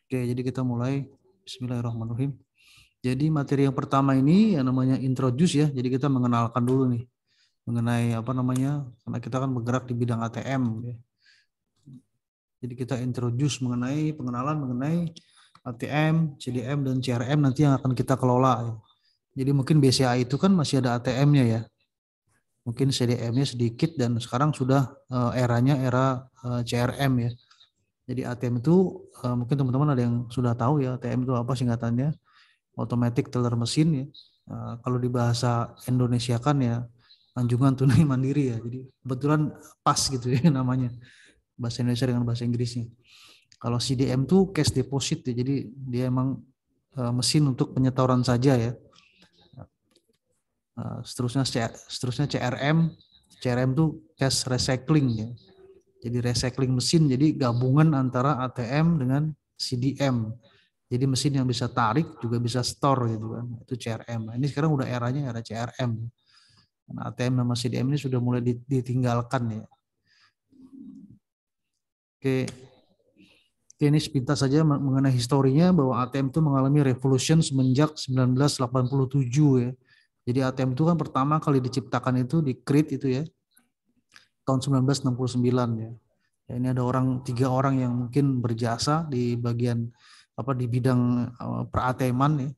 Oke, jadi kita mulai. Bismillahirrahmanirrahim. Jadi materi yang pertama ini yang namanya introduce ya. Jadi kita mengenalkan dulu nih mengenai apa namanya, karena kita kan bergerak di bidang ATM. Ya. Jadi kita introduce mengenai pengenalan mengenai ATM, CDM dan CRM nanti yang akan kita kelola. Ya. Jadi mungkin BCA itu kan masih ada ATM-nya ya. Mungkin CDM-nya sedikit dan sekarang sudah eranya era CRM ya. Jadi ATM itu mungkin teman-teman ada yang sudah tahu ya ATM itu apa singkatannya, automatic teller machine ya. Kalau di bahasa Indonesia kan ya anjungan tunai mandiri ya. Jadi kebetulan pas gitu ya namanya bahasa Indonesia dengan bahasa Inggrisnya. Kalau CDM tuh cash deposit ya. Jadi dia emang mesin untuk penyetoran saja ya. Seterusnya CRM. CRM tuh cash recycling ya. Jadi recycling mesin, jadi gabungan antara ATM dengan CDM. Jadi mesin yang bisa tarik juga bisa store gitu kan. Itu CRM. Nah, ini sekarang udah eranya era CRM. Nah, ATM sama CDM ini sudah mulai ditinggalkan ya. Oke. Oke, ini sepintas saja mengenai historinya bahwa ATM itu mengalami revolution semenjak 1987 ya. Jadi ATM itu kan pertama kali diciptakan itu di Crete itu ya, tahun 1969 ya. Ya, ini ada tiga orang yang mungkin berjasa di bagian di bidang per-ATM-an ya.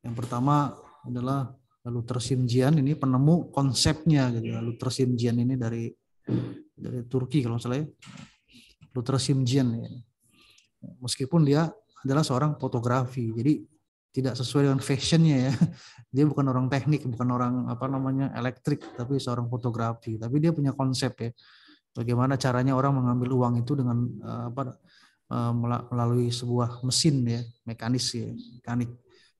Yang pertama adalah Luther Simjian, ini penemu konsepnya gitu. Luther Simjian ini dari Turki kalau salah ya. Luther Simjian ya. Meskipun dia adalah seorang fotografi, jadi tidak sesuai dengan fashionnya ya. Dia bukan orang teknik, bukan orang elektrik, tapi seorang fotografi. Tapi dia punya konsep ya. Bagaimana caranya orang mengambil uang itu dengan melalui sebuah mesin ya, mekanik.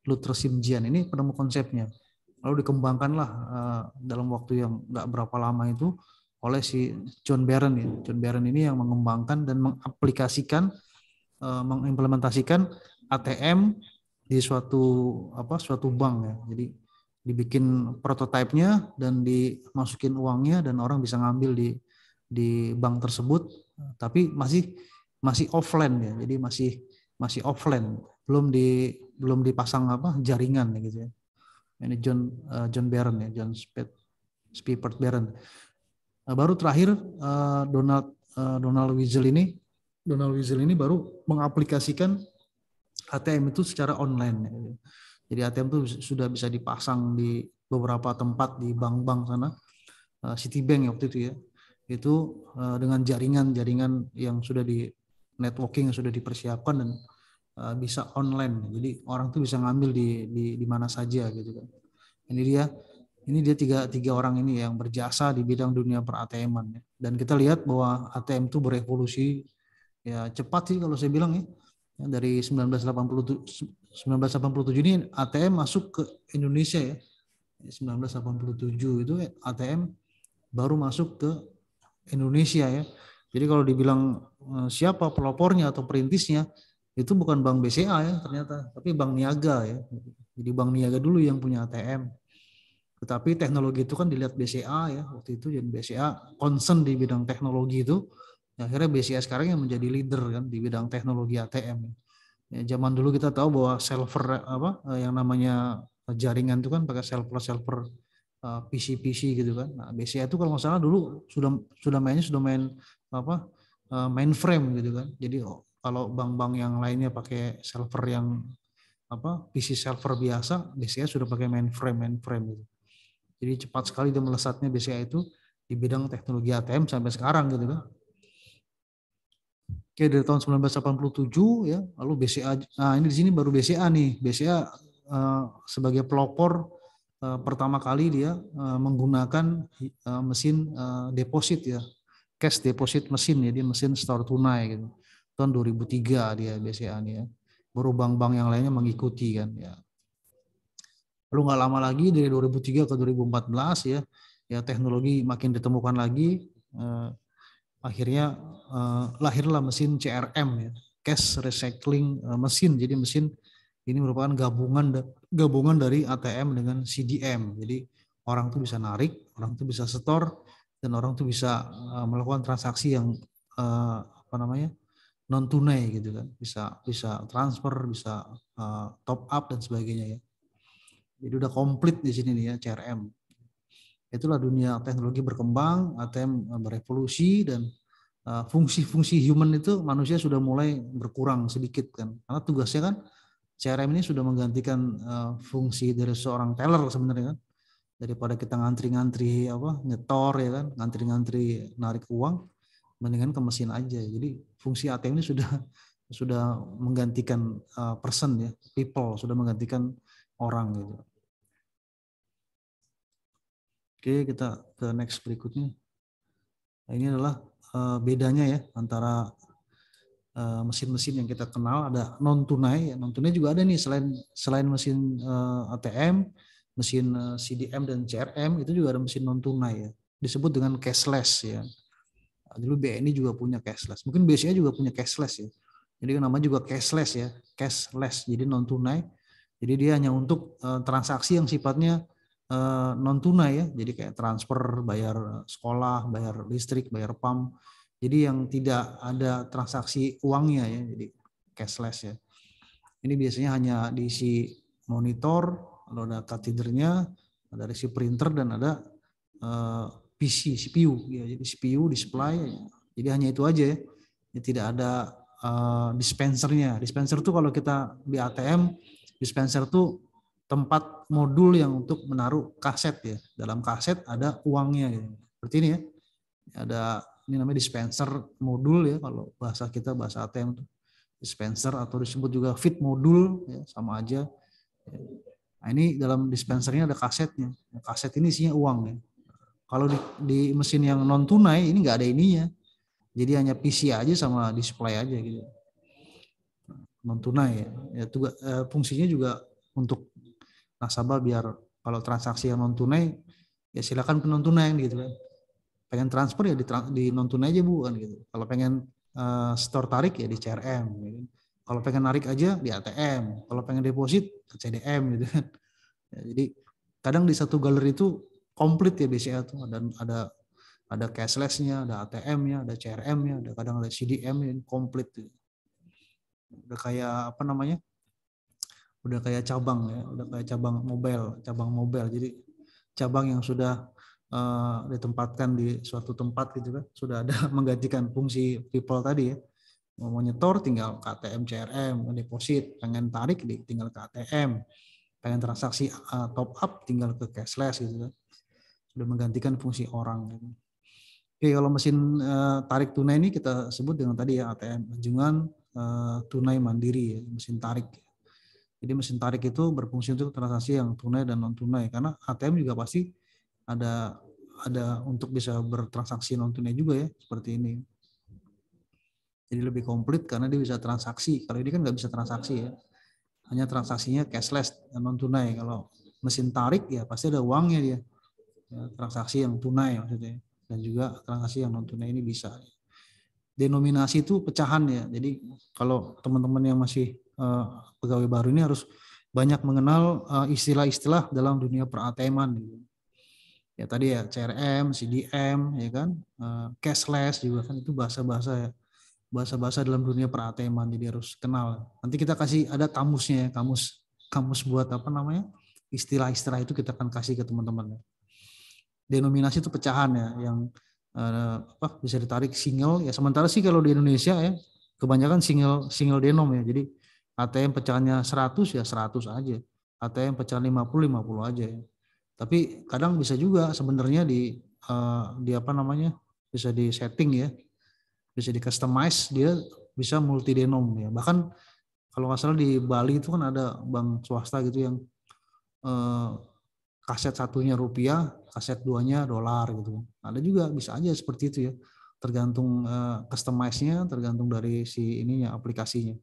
Luther Simjian ini penemu konsepnya. Lalu dikembangkanlah dalam waktu yang nggak berapa lama itu oleh si John Barron ya. John Barron ini yang mengembangkan dan mengaplikasikan, mengimplementasikan ATM di suatu bank ya. Jadi dibikin prototipenya dan dimasukin uangnya dan orang bisa ngambil di bank tersebut, tapi masih offline ya. Jadi masih offline, belum dipasang jaringan gitu ya. Ini John Barron ya, John Shepard Barron. Baru terakhir Donald Weasel ini baru mengaplikasikan ATM itu secara online. Jadi ATM itu sudah bisa dipasang di beberapa tempat di bank-bank sana, Citibank waktu itu ya. Itu dengan jaringan yang sudah di networking yang sudah dipersiapkan dan bisa online. Jadi orang tuh bisa ngambil di mana saja gitu kan. Ini dia tiga orang ini yang berjasa di bidang dunia per ATM-an ya. Dan kita lihat bahwa ATM itu berevolusi ya cepat sih kalau saya bilang ya. Dari 1987 ini ATM masuk ke Indonesia ya. 1987 itu ATM baru masuk ke Indonesia ya. Jadi kalau dibilang siapa pelopornya atau perintisnya, itu bukan Bank BCA ya ternyata, tapi Bank Niaga ya. Jadi Bank Niaga dulu yang punya ATM. Tetapi teknologi itu kan dilihat BCA ya waktu itu, dan BCA concern di bidang teknologi itu. Akhirnya BCA sekarang yang menjadi leader kan di bidang teknologi ATM. Ya, zaman dulu kita tahu bahwa server yang namanya jaringan itu kan pakai server PC gitu kan. Nah, BCA itu kalau nggak salah dulu sudah main mainframe gitu kan. Jadi kalau bank-bank yang lainnya pakai server yang PC server biasa, BCA sudah pakai mainframe gitu. Jadi cepat sekali dia melesatnya BCA itu di bidang teknologi ATM sampai sekarang gitu kan. Oke, dari tahun 1987 ya, lalu BCA. Nah, ini di sini baru BCA nih. BCA sebagai pelopor pertama kali dia menggunakan mesin deposit ya, cash deposit mesin ya, dia mesin store tunai gitu. Tahun 2003 dia BCA nih ya. Baru bank-bank yang lainnya mengikuti kan ya. Lalu nggak lama lagi dari 2003 ke 2014 ya teknologi makin ditemukan lagi. Akhirnya lahirlah mesin CRM ya, cash recycling mesin. Jadi mesin ini merupakan gabungan dari ATM dengan CDM. Jadi orang tuh bisa narik, orang tuh bisa store, dan orang tuh bisa melakukan transaksi yang non tunai gitu kan, bisa transfer, bisa top up dan sebagainya ya. Jadi udah komplit di sini nih ya CRM. Itulah dunia teknologi berkembang, ATM berevolusi, dan fungsi-fungsi human itu manusia sudah mulai berkurang sedikit kan. Karena tugasnya kan CRM ini sudah menggantikan fungsi dari seorang teller sebenarnya kan. Daripada kita ngantri-ngantri nyetor ya kan, ngantri-ngantri narik uang, mendingan ke mesin aja. Jadi fungsi ATM ini sudah menggantikan person ya, people, sudah menggantikan orang gitu. Oke, kita ke next berikutnya. Nah, ini adalah bedanya ya antara mesin-mesin yang kita kenal. Ada non tunai. Non tunai juga ada nih, selain mesin ATM, mesin CDM dan CRM, itu juga ada mesin non tunai ya. Disebut dengan cashless ya. Dulu BNI juga punya cashless. Mungkin BCA juga punya cashless ya. Jadi namanya juga cashless ya, cashless. Jadi non tunai. Jadi dia hanya untuk transaksi yang sifatnya non tunai ya. Jadi kayak transfer, bayar sekolah, bayar listrik, bayar PAM. Jadi yang tidak ada transaksi uangnya ya. Jadi cashless ya. Ini biasanya hanya diisi monitor, lalu ada kathedernya, ada isi printer, dan ada PC, CPU ya. Jadi CPU, display. Jadi hanya itu aja ya. Tidak ada dispensernya. Dispenser tuh kalau kita di ATM, dispenser tuh tempat modul yang untuk menaruh kaset ya. Dalam kaset ada uangnya gitu. Seperti ini ya. Ada ini namanya dispenser modul ya, kalau bahasa kita, bahasa ATM tuh dispenser, atau disebut juga feed modul ya, sama aja. Nah, ini dalam dispensernya ada kasetnya. Nah, kaset ini isinya uang ya. Kalau di mesin yang non tunai ini nggak ada ininya. Jadi hanya PC aja sama display aja gitu. Non tunai ya. Fungsinya juga untuk nasabah biar kalau transaksi yang non tunai ya silakan ke non tunai gitu kan. Pengen transfer ya di non tunai aja Bu kan gitu. Kalau pengen store tarik ya di CRM gitu. Kalau pengen narik aja di ATM. Kalau pengen deposit ke CDM gitu kan. Ya, jadi kadang di satu galeri itu komplit ya BCA tuh, ada cashless-nya, ada ATM-nya, ada CRM-nya, ada kadang ada CDM-nya, komplit tuh. Udah kayak apa namanya? Udah kayak cabang ya, udah kayak cabang mobile. Jadi cabang yang sudah ditempatkan di suatu tempat gitu kan, sudah ada menggantikan fungsi people tadi ya. Mau nyetor tinggal ke ATM CRM, deposit, pengen tarik tinggal ke ATM, pengen transaksi top up tinggal ke cashless gitu kan. Sudah menggantikan fungsi orang gitu. Oke, kalau mesin tarik tunai ini kita sebut dengan tadi ya ATM, anjungan tunai mandiri ya, mesin tarik. Jadi mesin tarik itu berfungsi untuk transaksi yang tunai dan non tunai, karena ATM juga pasti ada untuk bisa bertransaksi non tunai juga ya, seperti ini. Jadi lebih komplit karena dia bisa transaksi. Kalau ini kan nggak bisa transaksi ya, hanya transaksinya cashless non tunai. Kalau mesin tarik ya pasti ada uangnya dia, ya, transaksi yang tunai maksudnya, dan juga transaksi yang non tunai ini bisa. Denominasi itu pecahan ya. Jadi kalau teman-teman yang masih pegawai baru ini harus banyak mengenal istilah-istilah dalam dunia per-ATM-an gitu. Ya tadi ya CRM, CDM ya kan, cashless juga kan, itu bahasa-bahasa ya. Bahasa-bahasa dalam dunia per-ATM-an, jadi harus kenal. Nanti kita kasih ada kamusnya ya, kamus buat apa namanya? Istilah-istilah itu kita akan kasih ke teman-teman. Denominasi itu pecahan ya, yang bisa ditarik single ya. Sementara sih kalau di Indonesia ya kebanyakan single denom ya. Jadi ATM pecahannya 100 ya 100 aja. ATM pecahan 50 aja ya. Tapi kadang bisa juga sebenarnya di apa namanya? Bisa di setting ya. Bisa di customize, dia bisa multi denom ya. Bahkan kalau nggak salah di Bali itu kan ada bank swasta gitu yang kaset satunya rupiah, kaset duanya dolar gitu. Ada juga bisa aja seperti itu ya. Tergantung customize-nya, tergantung dari si ininya, aplikasinya.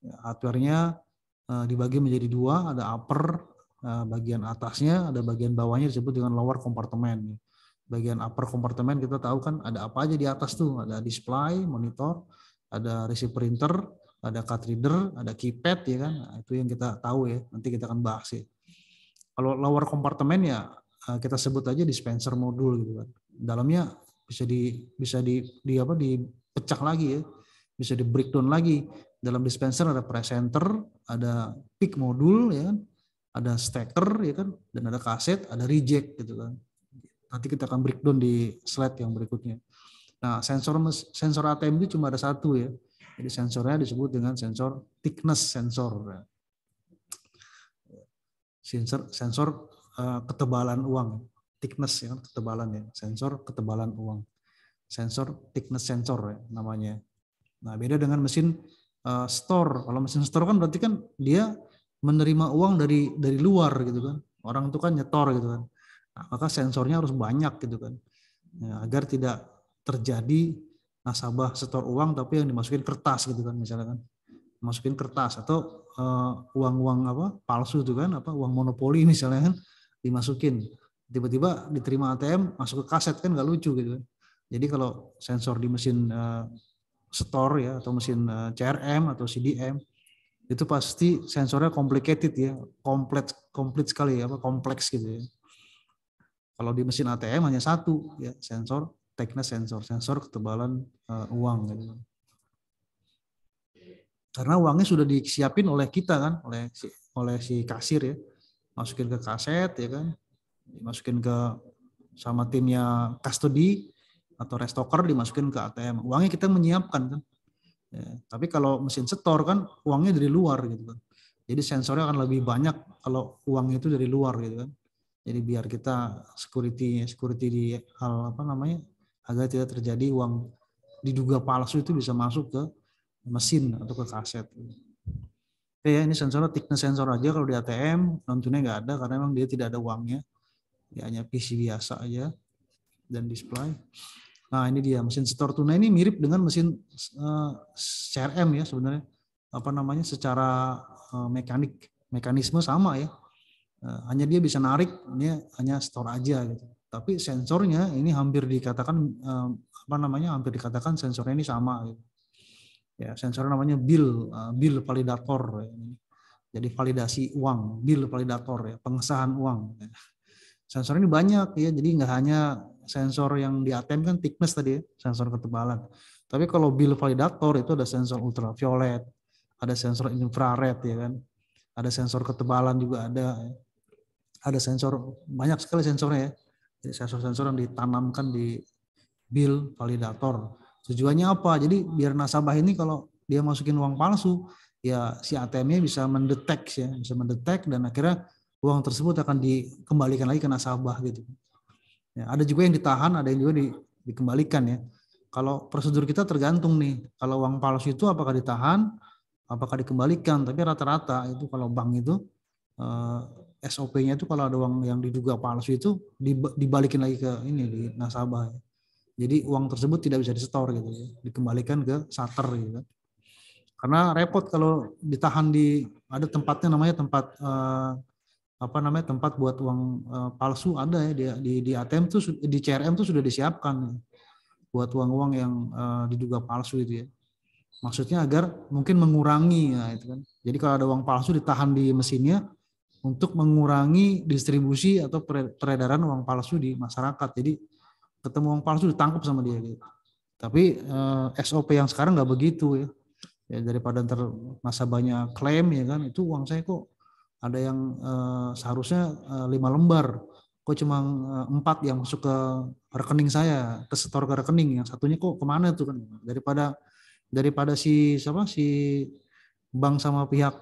Ya, hardware-nya dibagi menjadi dua, ada upper bagian atasnya, ada bagian bawahnya disebut dengan lower compartment. Bagian upper compartment kita tahu kan ada apa aja di atas tuh, ada display, monitor, ada receipt printer, ada card reader, ada keypad ya kan. Nah, itu yang kita tahu ya. Nanti kita akan bahas ya. Kalau lower compartment ya kita sebut aja dispenser modul gitu kan. Dalamnya bisa dipecah lagi ya. bisa di breakdown lagi. Dalam dispenser ada presenter, ada peak modul, ya kan, ada stacker, ya kan, dan ada kaset, ada reject gitu kan. Nanti kita akan breakdown di slide yang berikutnya. Nah, sensor ATM itu cuma ada satu ya. Jadi sensornya disebut dengan sensor thickness sensor. Sensor ketebalan uang, thickness ya, ketebalan ya, sensor ketebalan uang, sensor thickness sensor ya, namanya. Nah, beda dengan mesin store. Kalau mesin store kan berarti kan dia menerima uang dari luar gitu kan, orang itu kan nyetor gitu kan. Nah, maka sensornya harus banyak gitu kan, ya, agar tidak terjadi nasabah setor uang tapi yang dimasukin kertas gitu kan, misalnya kan, masukin kertas atau uang-uang apa palsu itu kan, apa uang monopoli misalnya kan, dimasukin tiba-tiba diterima ATM masuk ke kaset kan nggak lucu gitu kan. Jadi kalau sensor di mesin store ya atau mesin CRM atau CDM itu pasti sensornya complicated ya, komplit sekali ya, apa kompleks gitu ya. Kalau di mesin ATM hanya satu ya, sensor thickness sensor ketebalan uang gitu. Karena uangnya sudah disiapin oleh kita kan, oleh si kasir ya, masukin ke kaset ya kan, dimasukin ke sama timnya custody atau restocker, dimasukin ke ATM. Uangnya kita menyiapkan kan. Ya, tapi kalau mesin setor kan uangnya dari luar gitu kan. Jadi sensornya akan lebih banyak kalau uang itu dari luar gitu kan. Jadi biar kita security di hal apa namanya, agar tidak terjadi uang diduga palsu itu bisa masuk ke mesin atau ke kaset. Oke ya, ini sensornya thickness sensor aja. Kalau di ATM non tunai nggak ada karena memang dia tidak ada uangnya, dia hanya PC biasa aja dan display. Nah ini dia mesin setor tunai ini mirip dengan mesin CRM ya sebenarnya, apa namanya, secara mekanisme sama ya. Hanya dia bisa narik, ini hanya store aja gitu. Tapi sensornya ini hampir dikatakan apa namanya, hampir dikatakan sensornya ini sama gitu. Ya, sensor namanya bill validator. Jadi validasi uang, bill validator ya, pengesahan uang. Sensor ini banyak ya, jadi nggak hanya sensor yang di ATM kan thickness tadi ya, sensor ketebalan. Tapi kalau bill validator itu ada sensor ultraviolet, ada sensor infrared ya kan, ada sensor ketebalan juga ada sensor, banyak sekali sensornya ya. Jadi sensor-sensor yang ditanamkan di bill validator. Tujuannya apa? Jadi biar nasabah ini kalau dia masukin uang palsu, ya si ATM-nya bisa mendetek ya, bisa mendetek dan akhirnya uang tersebut akan dikembalikan lagi ke nasabah gitu. Ya, ada juga yang ditahan, ada yang juga dikembalikan ya. Kalau prosedur kita tergantung nih, kalau uang palsu itu apakah ditahan, apakah dikembalikan. Tapi rata-rata itu kalau bank itu SOP-nya itu kalau ada uang yang diduga palsu itu dibalikin lagi ke ini di nasabah. Jadi uang tersebut tidak bisa disetor gitu ya, dikembalikan ke sater gitu. Karena repot kalau ditahan ada tempatnya namanya tempat apa namanya, tempat buat uang palsu ada ya di ATM tuh, di CRM tuh sudah disiapkan buat uang-uang yang diduga palsu itu ya. Maksudnya agar mungkin mengurangi ya itu kan. Jadi kalau ada uang palsu ditahan di mesinnya untuk mengurangi distribusi atau peredaran uang palsu di masyarakat. Jadi ketemu uang palsu ditangkap sama dia gitu. Tapi SOP yang sekarang nggak begitu ya. Ya daripada ntar nasabahnya klaim ya kan, itu uang saya kok ada yang seharusnya 5 lembar, kok cuma 4 yang masuk ke rekening saya, kesetor ke rekening, yang satunya kok kemana tuh kan. Daripada si bank sama pihak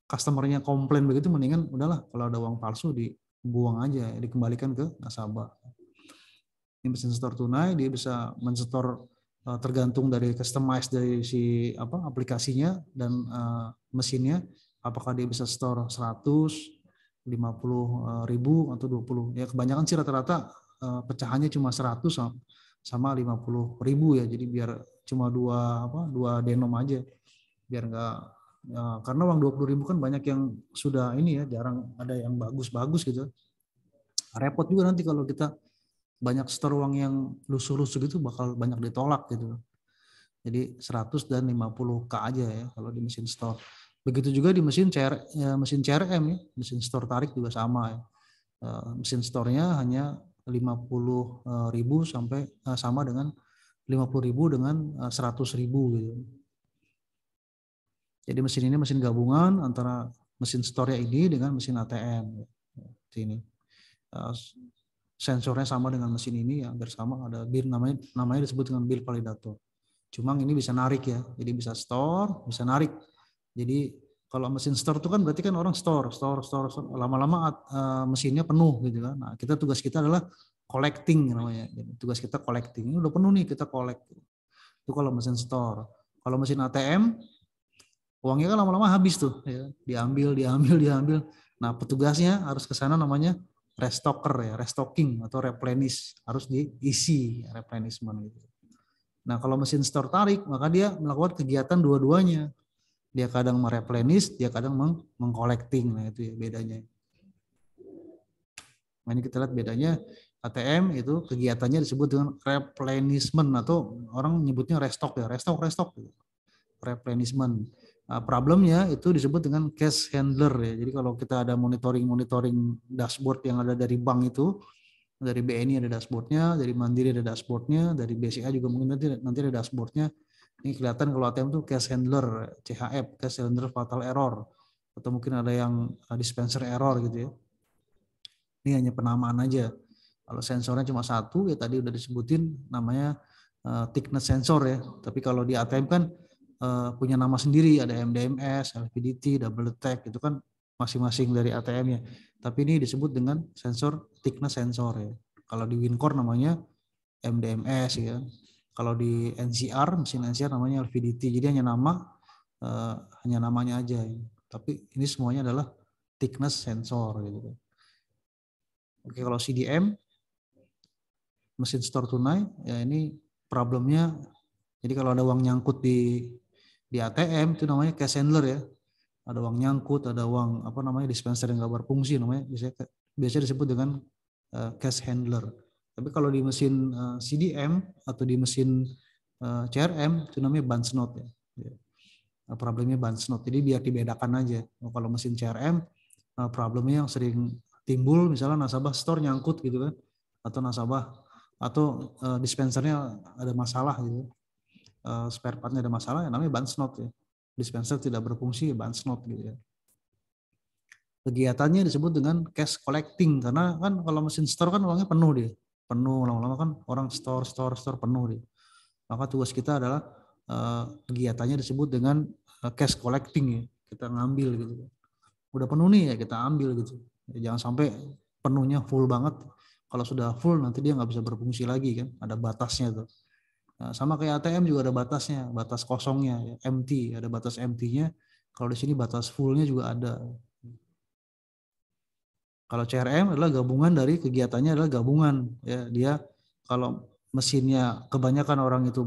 customernya komplain begitu, mendingan udahlah kalau ada uang palsu dibuang aja, dikembalikan ke nasabah. Ini mesin setor tunai, dia bisa mensetor tergantung dari customize dari si aplikasinya dan mesinnya, apakah dia bisa store 100, 50.000 atau 20. Ya kebanyakan sih rata-rata pecahannya cuma 100 sama 50.000 ya. Jadi biar cuma dua denom aja. Biar enggak karena uang 20.000 kan banyak yang sudah ini ya, jarang ada yang bagus-bagus gitu. Repot juga nanti kalau kita banyak store uang yang lusuh-lusuh gitu, bakal banyak ditolak gitu. Jadi 100 dan 50K aja ya kalau di mesin store. Begitu juga di mesin CRM ya, mesin store tarik juga sama ya. Mesin store-nya hanya 50.000 sampai sama dengan 50.000 dengan 100.000 gitu. Jadi mesin ini mesin gabungan antara mesin store ini dengan mesin ATM. Ini sensornya sama dengan mesin ini, hampir sama, ada bill, namanya disebut dengan bill validator. Cuma ini bisa narik ya, jadi bisa store, bisa narik. Jadi kalau mesin store itu kan berarti kan orang store, lama-lama mesinnya penuh gitu kan. Nah, tugas kita adalah collecting namanya. Jadi, tugas kita collecting. Ini udah penuh nih, kita collect. Itu kalau mesin store. Kalau mesin ATM, uangnya kan lama-lama habis tuh, ya. Diambil. Nah, petugasnya harus ke sana, namanya restocker ya, restocking atau replenish, harus diisi replenishment gitu. Nah, kalau mesin store tarik, maka dia melakukan kegiatan dua-duanya. Dia kadang mereplenish, dia kadang mengcollecting. Nah, itu ya bedanya. Nah, ini kita lihat bedanya. ATM itu kegiatannya disebut dengan replenishment, atau orang nyebutnya restock ya, restock. Replenishment. Problemnya itu disebut dengan cash handler ya. Jadi kalau kita ada monitoring dashboard yang ada dari bank itu, dari BNI ada dashboardnya, dari Mandiri ada dashboardnya, dari BCA juga mungkin nanti ada dashboardnya. Ini kelihatan kalau ATM itu cash handler, CHF, cash handler fatal error, atau mungkin ada yang dispenser error gitu ya. Ini hanya penamaan aja. Kalau sensornya cuma satu ya tadi udah disebutin, namanya thickness sensor ya. Tapi kalau di ATM kan punya nama sendiri, ada MDMS, LVDT, double detect, itu kan masing-masing dari ATM-nya. Tapi ini disebut dengan sensor thickness sensor ya. Kalau di Wincor namanya MDMS ya. Kalau di NCR, mesin NCR namanya LVDT. Jadi hanya namanya aja. Ya. Tapi ini semuanya adalah thickness sensor gitu. Oke, kalau CDM, mesin store tunai, ya ini problemnya. Jadi kalau ada uang nyangkut di ATM itu namanya cash handler ya. Ada uang nyangkut, ada uang dispenser yang nggak berfungsi, namanya biasanya disebut dengan cash handler. Tapi kalau di mesin CDM atau di mesin CRM itu namanya bunch note ya. Problemnya bunch note. Jadi biar dibedakan aja. Kalau mesin CRM problemnya yang sering timbul misalnya nasabah store nyangkut gitu kan, atau nasabah atau dispensernya ada masalah gitu. Spare partnya ada masalah, yang namanya bunch note ya. Dispenser tidak berfungsi, bunch note gitu ya. Kegiatannya disebut dengan cash collecting, karena kan kalau mesin store kan uangnya penuh dia. Penuh, lama-lama kan orang store penuh dia. Maka tugas kita adalah kegiatannya disebut dengan cash collecting ya. Kita ngambil gitu. Udah penuh nih ya kita ambil gitu. Jangan sampai penuhnya full banget. Kalau sudah full nanti dia nggak bisa berfungsi lagi kan. Ada batasnya tuh. Nah, sama kayak ATM juga ada batasnya, batas kosongnya, ya, empty, ada batas empty-nya. Kalau di sini batas full-nya juga ada. Kalau CRM adalah gabungan dari kegiatannya adalah gabungan, ya dia kalau mesinnya kebanyakan orang itu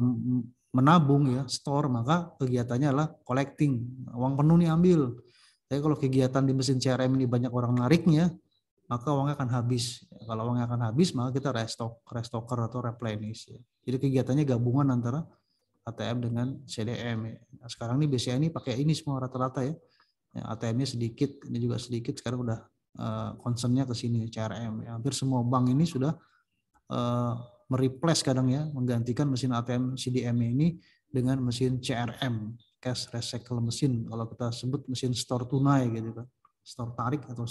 menabung ya, store, maka kegiatannya adalah collecting, uang penuh nih ambil. Tapi kalau kegiatan di mesin CRM ini banyak orang nariknya, maka uangnya akan habis. Kalau uangnya akan habis, maka kita restocker atau replenish. Jadi kegiatannya gabungan antara ATM dengan CDM. Nah, sekarang ini BCA ini pakai ini semua rata-rata ya. ATM-nya sedikit, ini juga sedikit. Sekarang udah concernnya ke sini CRM. Hampir semua bank ini sudah mereplace kadang ya, menggantikan mesin ATM CDM ini dengan mesin CRM, cash recycle mesin. Kalau kita sebut mesin store tunai gitu kan, store tarik atau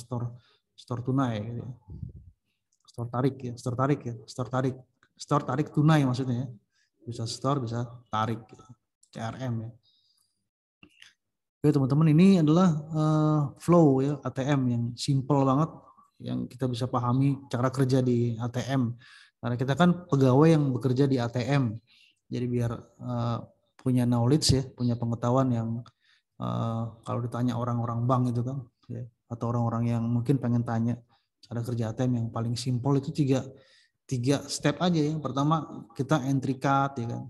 store tunai gitu ya. Store tarik tunai maksudnya ya. Bisa store, bisa tarik gitu. CRM ya. Oke teman-teman, ini adalah flow ya ATM yang simple banget, yang kita bisa pahami cara kerja di ATM. Karena kita kan pegawai yang bekerja di ATM. Jadi biar punya knowledge ya, punya pengetahuan yang kalau ditanya orang-orang bank itu kan ya, atau orang-orang yang mungkin pengen tanya cara kerja ATM yang paling simpel itu tiga step aja. Yang pertama kita entry card ya kan,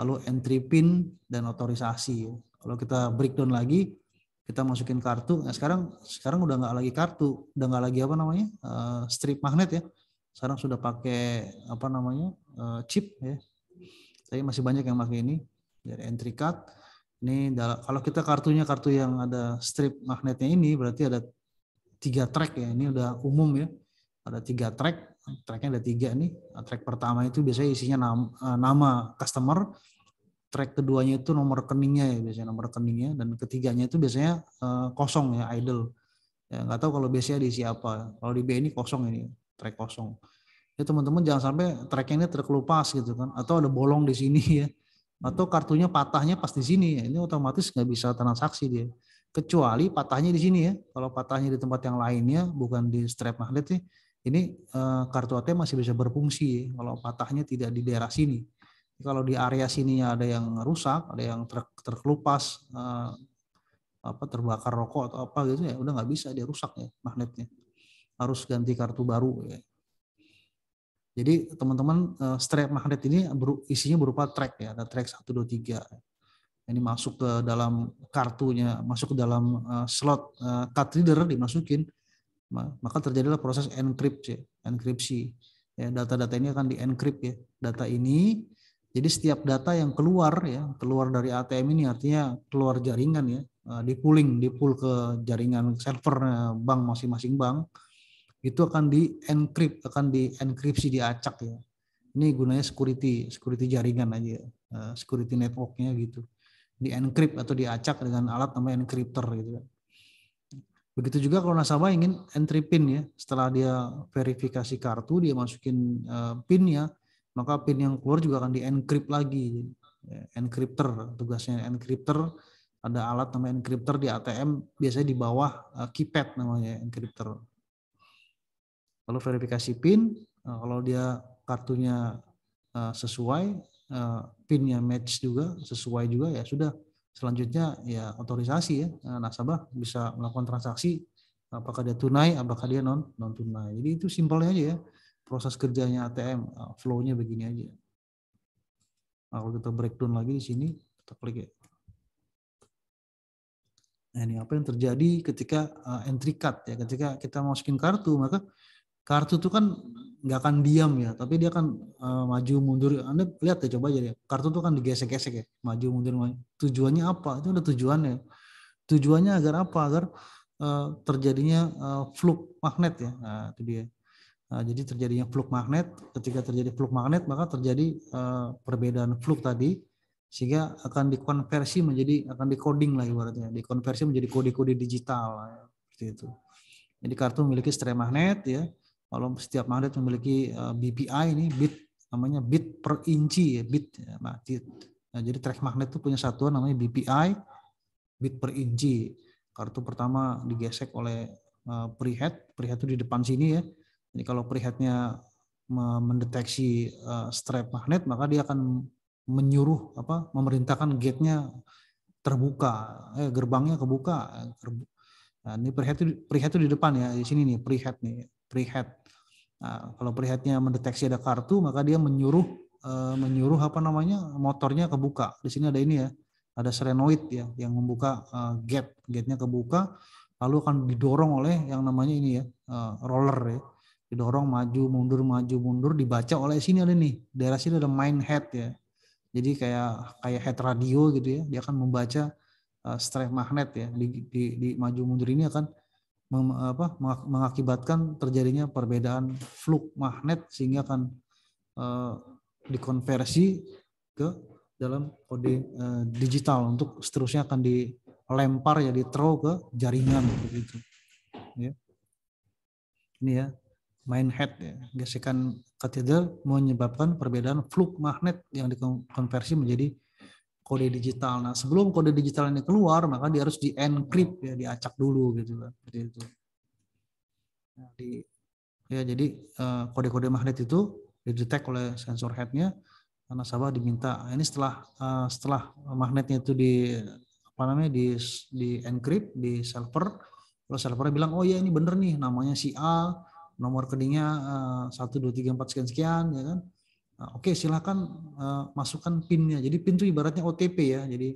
lalu entry pin dan otorisasi ya. Kalau kita breakdown lagi, kita masukin kartu. Nah sekarang udah nggak lagi kartu, udah nggak lagi strip magnet ya. Sekarang sudah pakai chip ya. Tapi masih banyak yang pakai ini dari entry card. Ini kalau kita kartunya kartu yang ada strip magnetnya ini berarti ada 3 track ya. Ini udah umum ya. Ada 3 track. tracknya ada 3 nih. Track pertama itu biasanya isinya nama customer, track keduanya itu nomor rekeningnya ya, biasanya nomor rekeningnya, dan ketiganya itu biasanya kosong ya, idle. Ya, nggak tahu kalau biasanya diisi apa. Kalau di B ini kosong, ini track kosong. Ya teman-teman jangan sampai tracknya ini terkelupas gitu kan, atau ada bolong di sini ya, atau kartunya patahnya pas di sini ya, ini otomatis nggak bisa transaksi dia. Kecuali patahnya di sini ya. Kalau patahnya di tempat yang lainnya, bukan di strap magnet sih, ini kartu ATM masih bisa berfungsi. Kalau patahnya tidak di daerah sini. Kalau di area sininya ada yang rusak, ada yang terkelupas, terbakar rokok atau apa gitu ya, udah nggak bisa, dia rusak ya magnetnya. Harus ganti kartu baru ya. Jadi teman-teman, strap magnet ini isinya berupa track ya, ada track 1, 2, 3. Ini masuk ke dalam kartunya, masuk ke dalam slot card reader, dimasukin, maka terjadilah proses enkripsi. Ya, data-data ini akan di-encrypt ya. Data ini, jadi setiap data yang keluar ya, keluar dari ATM ini artinya keluar jaringan ya, di-pool ke jaringan server bank masing-masing bank, itu akan dienkripsi, diacak ya. Ini gunanya security jaringan aja, security networknya gitu. Di-encrypt atau diacak dengan alat namanya encryptor gitu. Begitu juga kalau nasabah ingin entry PIN ya, setelah dia verifikasi kartu, dia masukin PIN-nya, maka PIN yang keluar juga akan di-encrypt lagi. Encryptor, tugasnya encryptor, ada alat namanya encryptor di ATM, biasanya di bawah keypad namanya encryptor. Lalu verifikasi PIN, kalau dia kartunya sesuai, PIN-nya match juga, sesuai juga, ya sudah. Selanjutnya ya otorisasi ya, nasabah bisa melakukan transaksi, apakah dia tunai, apakah dia non tunai. Jadi itu simpelnya aja ya, proses kerjanya ATM, flow-nya begini aja. Nah, kalau kita breakdown lagi di sini, kita klik ya. Nah, ini apa yang terjadi ketika entry card ya, ketika kita masukin kartu, maka kartu itu kan nggak akan diam ya, tapi dia akan maju mundur. Anda lihat ya, coba aja ya, kartu itu kan digesek-gesek ya, maju mundur. Tujuannya apa? Itu ada tujuannya. Tujuannya agar apa? Agar terjadinya flux magnet ya. Nah, itu dia. Nah, jadi terjadinya flux magnet. Ketika terjadi flux magnet, maka terjadi perbedaan flux tadi, sehingga akan dikonversi menjadi, akan decoding lah ibaratnya, dikonversi menjadi kode-kode digital seperti itu. Jadi kartu memiliki strap magnet ya. Kalau setiap magnet memiliki BPI, ini bit, namanya bit per inci ya, bit ya, nah, jadi track magnet itu punya satuan namanya BPI, bit per inci. Kartu pertama digesek oleh prehead itu di depan sini ya. Jadi kalau preheadnya mendeteksi strap magnet, maka dia akan menyuruh memerintahkan gate-nya terbuka, gerbangnya kebuka. Nah, ini prehead itu di depan ya, di sini nih prehead. Nah, kalau preheadnya mendeteksi ada kartu, maka dia menyuruh motornya kebuka. Di sini ada ini ya, ada solenoid ya yang membuka gate-nya kebuka, lalu akan didorong oleh yang namanya ini ya, roller ya. Didorong maju mundur, dibaca oleh sini ada nih, daerah sini ada main head ya. Jadi kayak head radio gitu ya, dia akan membaca strap magnet ya, di maju mundur ini akan mengakibatkan terjadinya perbedaan flux magnet, sehingga akan dikonversi ke dalam kode digital, untuk seterusnya akan dilempar ya, di-throw ke jaringan begitu ya. Ini ya, main head ya, gesekan katedral menyebabkan perbedaan flux magnet yang dikonversi menjadi kode digital. Nah, sebelum kode digital ini keluar, maka dia harus di-encrypt ya, diacak dulu gitu kan, seperti itu. Nah, jadi kode-kode magnet itu didetek oleh sensor head-nya, nasabah diminta ini setelah magnetnya itu di encrypt di server, kalau servernya bilang oh ya ini bener nih, namanya si A, nomor rekeningnya 1 2 3 4 sekian sekian ya kan. Nah, oke, silakan masukkan PIN-nya. Jadi PIN itu ibaratnya OTP ya. Jadi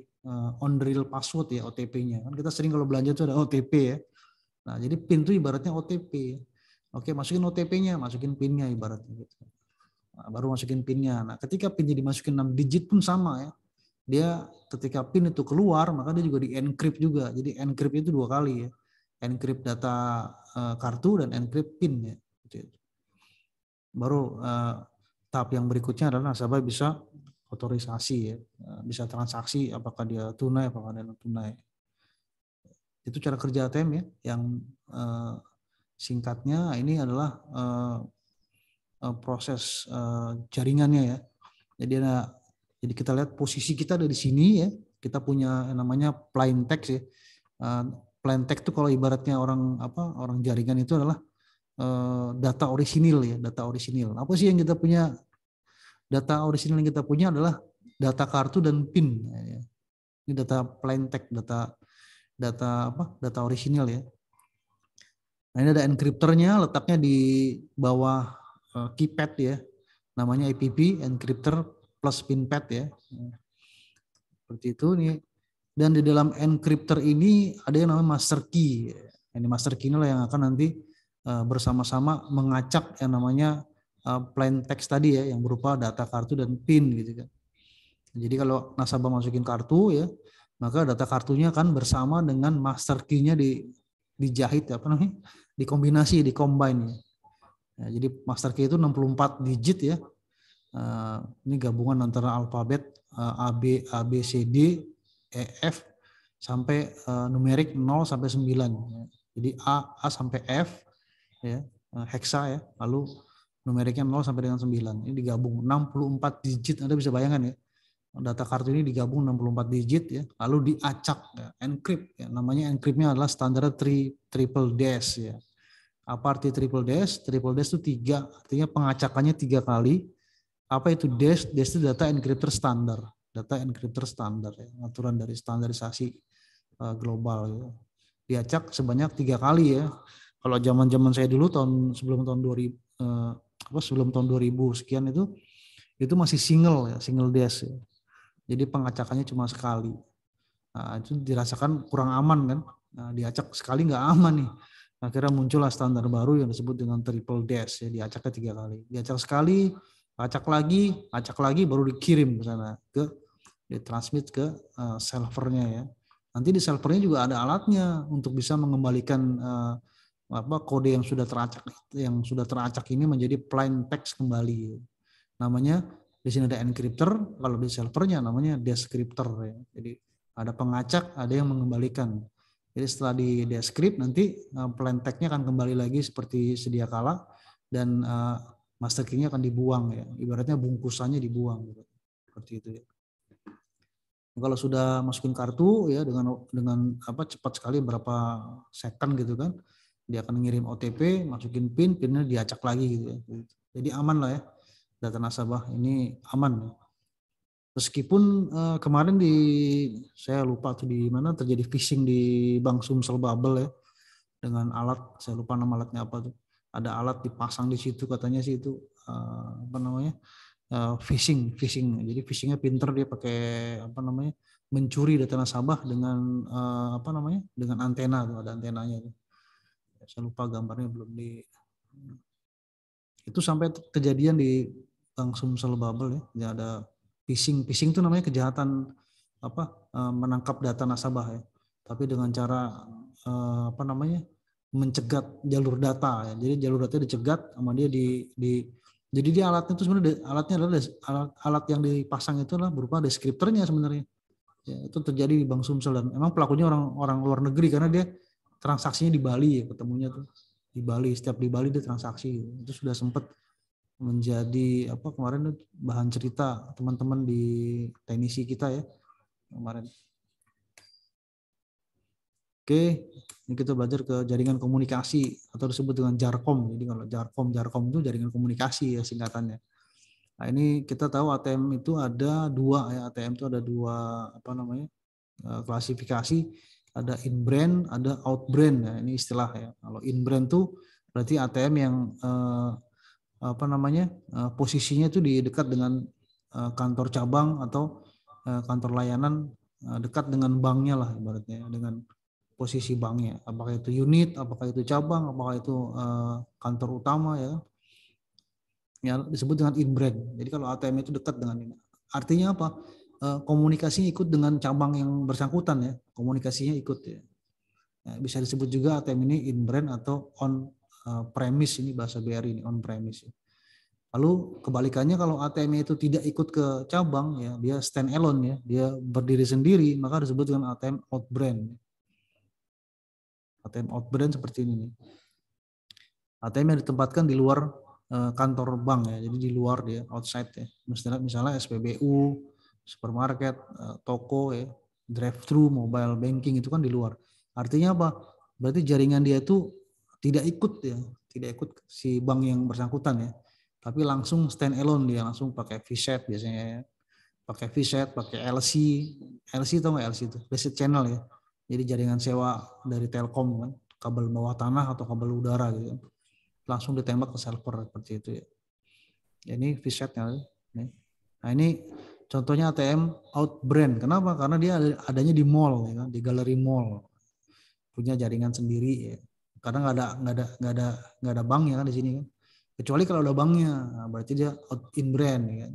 on real password ya OTP-nya. Kan kita sering kalau belanja itu ada OTP ya. Nah, jadi PIN itu ibaratnya OTP. Oke, masukin OTP-nya, masukin PIN-nya ibaratnya gitu. Nah, baru masukin PIN-nya. Nah, ketika PIN-nya dimasukin 6 digit pun sama ya. Dia ketika PIN itu keluar, maka dia juga di-encrypt juga. Jadi encrypt itu 2 kali ya. Encrypt data kartu dan encrypt PIN ya. Gitu. Baru tahap yang berikutnya adalah nasabah bisa otorisasi ya, bisa transaksi apakah dia tunai apakah dia non tunai. Itu cara kerja ATM ya, yang singkatnya ini adalah proses jaringannya ya. Jadi kita lihat posisi kita ada di sini ya. Kita punya yang namanya plain text ya. Plain text itu kalau ibaratnya orang jaringan itu adalah data orisinil ya, data orisinil. Apa sih yang kita punya? Data orisinil yang kita punya adalah data kartu dan PIN. Ini data plain text, data orisinil ya. Nah, ini ada encryptornya, letaknya di bawah keypad ya. Namanya EPP, encryptor plus pin pad ya. Seperti itu nih. Dan di dalam encryptor ini ada yang namanya master key. Ini master key inilah yang akan nanti bersama-sama mengacak yang namanya plain text tadi ya, yang berupa data kartu dan PIN gitu kan. Jadi kalau nasabah masukin kartu ya, maka data kartunya kan bersama dengan master key-nya dijahit apa namanya? Dikombinasi, dikombine ya. Ya, jadi master key itu 64 digit ya. Ini gabungan antara alfabet A B C D E F sampai numerik 0 sampai 9. Jadi A sampai F ya, heksa ya, lalu numeriknya 0 sampai dengan 9. Ini digabung 64 digit. Anda bisa bayangkan ya. Data kartu ini digabung 64 digit ya, lalu diacak ya, encrypt ya. Namanya encryptnya adalah standar triple dash ya. Apa arti triple dash? Triple dash itu 3, artinya pengacakannya 3 kali. Apa itu dash? Dash itu data encryptor standar. Data encryptor standar ya, aturan dari standarisasi global ya. Diacak sebanyak 3 kali ya. Kalau zaman-zaman saya dulu sebelum tahun 2000 sebelum tahun 2000 sekian itu masih single ya, single dash ya. Jadi pengacakannya cuma sekali. Nah, itu dirasakan kurang aman kan. Nah, diacak sekali nggak aman nih. Akhirnya muncullah standar baru yang disebut dengan triple dash ya, diacaknya 3 kali. Diacak sekali, acak lagi baru dikirim ke sana, ditransmit ke servernya ya. Nanti di servernya juga ada alatnya untuk bisa mengembalikan kode yang sudah teracak ini menjadi plain text kembali. Namanya di sini ada encryptor, kalau di servernya namanya descriptor ya. Jadi ada pengacak, ada yang mengembalikan. Jadi setelah di descript nanti plain text-nya akan kembali lagi seperti sedia kala dan master key-nya akan dibuang ya. Ibaratnya bungkusannya dibuang gitu. Seperti itu ya. Kalau sudah masukin kartu ya dengan cepat sekali berapa second gitu kan, dia akan ngirim OTP, masukin PIN, PIN-nya diacak lagi gitu ya. Jadi aman lah ya. Data nasabah ini aman. Meskipun kemarin saya lupa tuh di mana terjadi phishing di Bank Sumsel Bubble ya, dengan alat, saya lupa nama alatnya apa tuh. Ada alat dipasang di situ katanya sih itu phishing. Jadi phishingnya pinter, dia pakai mencuri data nasabah dengan dengan antena tuh, ada antenanya tuh. Saya lupa gambarnya belum di. Itu sampai kejadian di Bank Sumsel Bubble ya, ada phishing itu namanya kejahatan menangkap data nasabah ya, tapi dengan cara mencegat jalur data ya. Jadi jalur data dicegat sama dia jadi dia alatnya itu sebenarnya adalah alat yang dipasang itu adalah berupa deskriptornya sebenarnya. Ya, itu terjadi di Bank Sumsel dan memang pelakunya orang luar negeri karena dia transaksinya di Bali ya, ketemunya tuh di Bali, setiap di Bali dia transaksi. Itu sudah sempat menjadi kemarin bahan cerita teman-teman di teknisi kita ya kemarin. Oke, ini kita belajar ke jaringan komunikasi atau disebut dengan JARCOM. Jadi kalau JARCOM itu jaringan komunikasi ya singkatannya. Nah, ini kita tahu ATM itu ada 2 ya, ATM itu ada 2 klasifikasi, ada in brand, ada out brand ya, ini istilah ya. Kalau in brand tuh berarti ATM yang posisinya itu di dekat dengan kantor cabang atau kantor layanan, dekat dengan banknya lah ibaratnya, dengan posisi banknya, apakah itu unit, apakah itu cabang, apakah itu kantor utama ya disebut dengan in brand. Jadi kalau ATM itu dekat dengan ini, artinya apa? Komunikasinya ikut dengan cabang yang bersangkutan ya, komunikasinya ikut ya. Bisa disebut juga ATM ini in brand atau on premise, ini bahasa BRI ini on premise ya. Lalu kebalikannya kalau ATM itu tidak ikut ke cabang ya, dia stand alone ya, dia berdiri sendiri, maka disebut dengan ATM outbrand. ATM outbrand seperti ini nih. ATM yang ditempatkan di luar kantor bank ya, jadi di luar dia, outside ya. Misalnya SPBU, supermarket, toko ya, drive-thru, mobile banking itu kan di luar. Artinya apa? Berarti jaringan dia itu tidak ikut ya, tidak ikut si bank yang bersangkutan ya, tapi langsung stand alone dia, langsung pakai VSAT biasanya ya. Pakai VSAT, pakai LC, LC atau nggak LC itu, basic channel ya. Jadi jaringan sewa dari Telkom kan, kabel bawah tanah atau kabel udara gitu. Langsung ditembak ke server seperti itu ya. Ini VSAT-nya. Nah ini contohnya ATM outbrand. Kenapa? Karena dia adanya di mall, ya kan? Di galeri mall, punya jaringan sendiri ya. Karena nggak ada banknya kan di sini kan. Kecuali kalau ada banknya, nah berarti dia out in brand ya kan.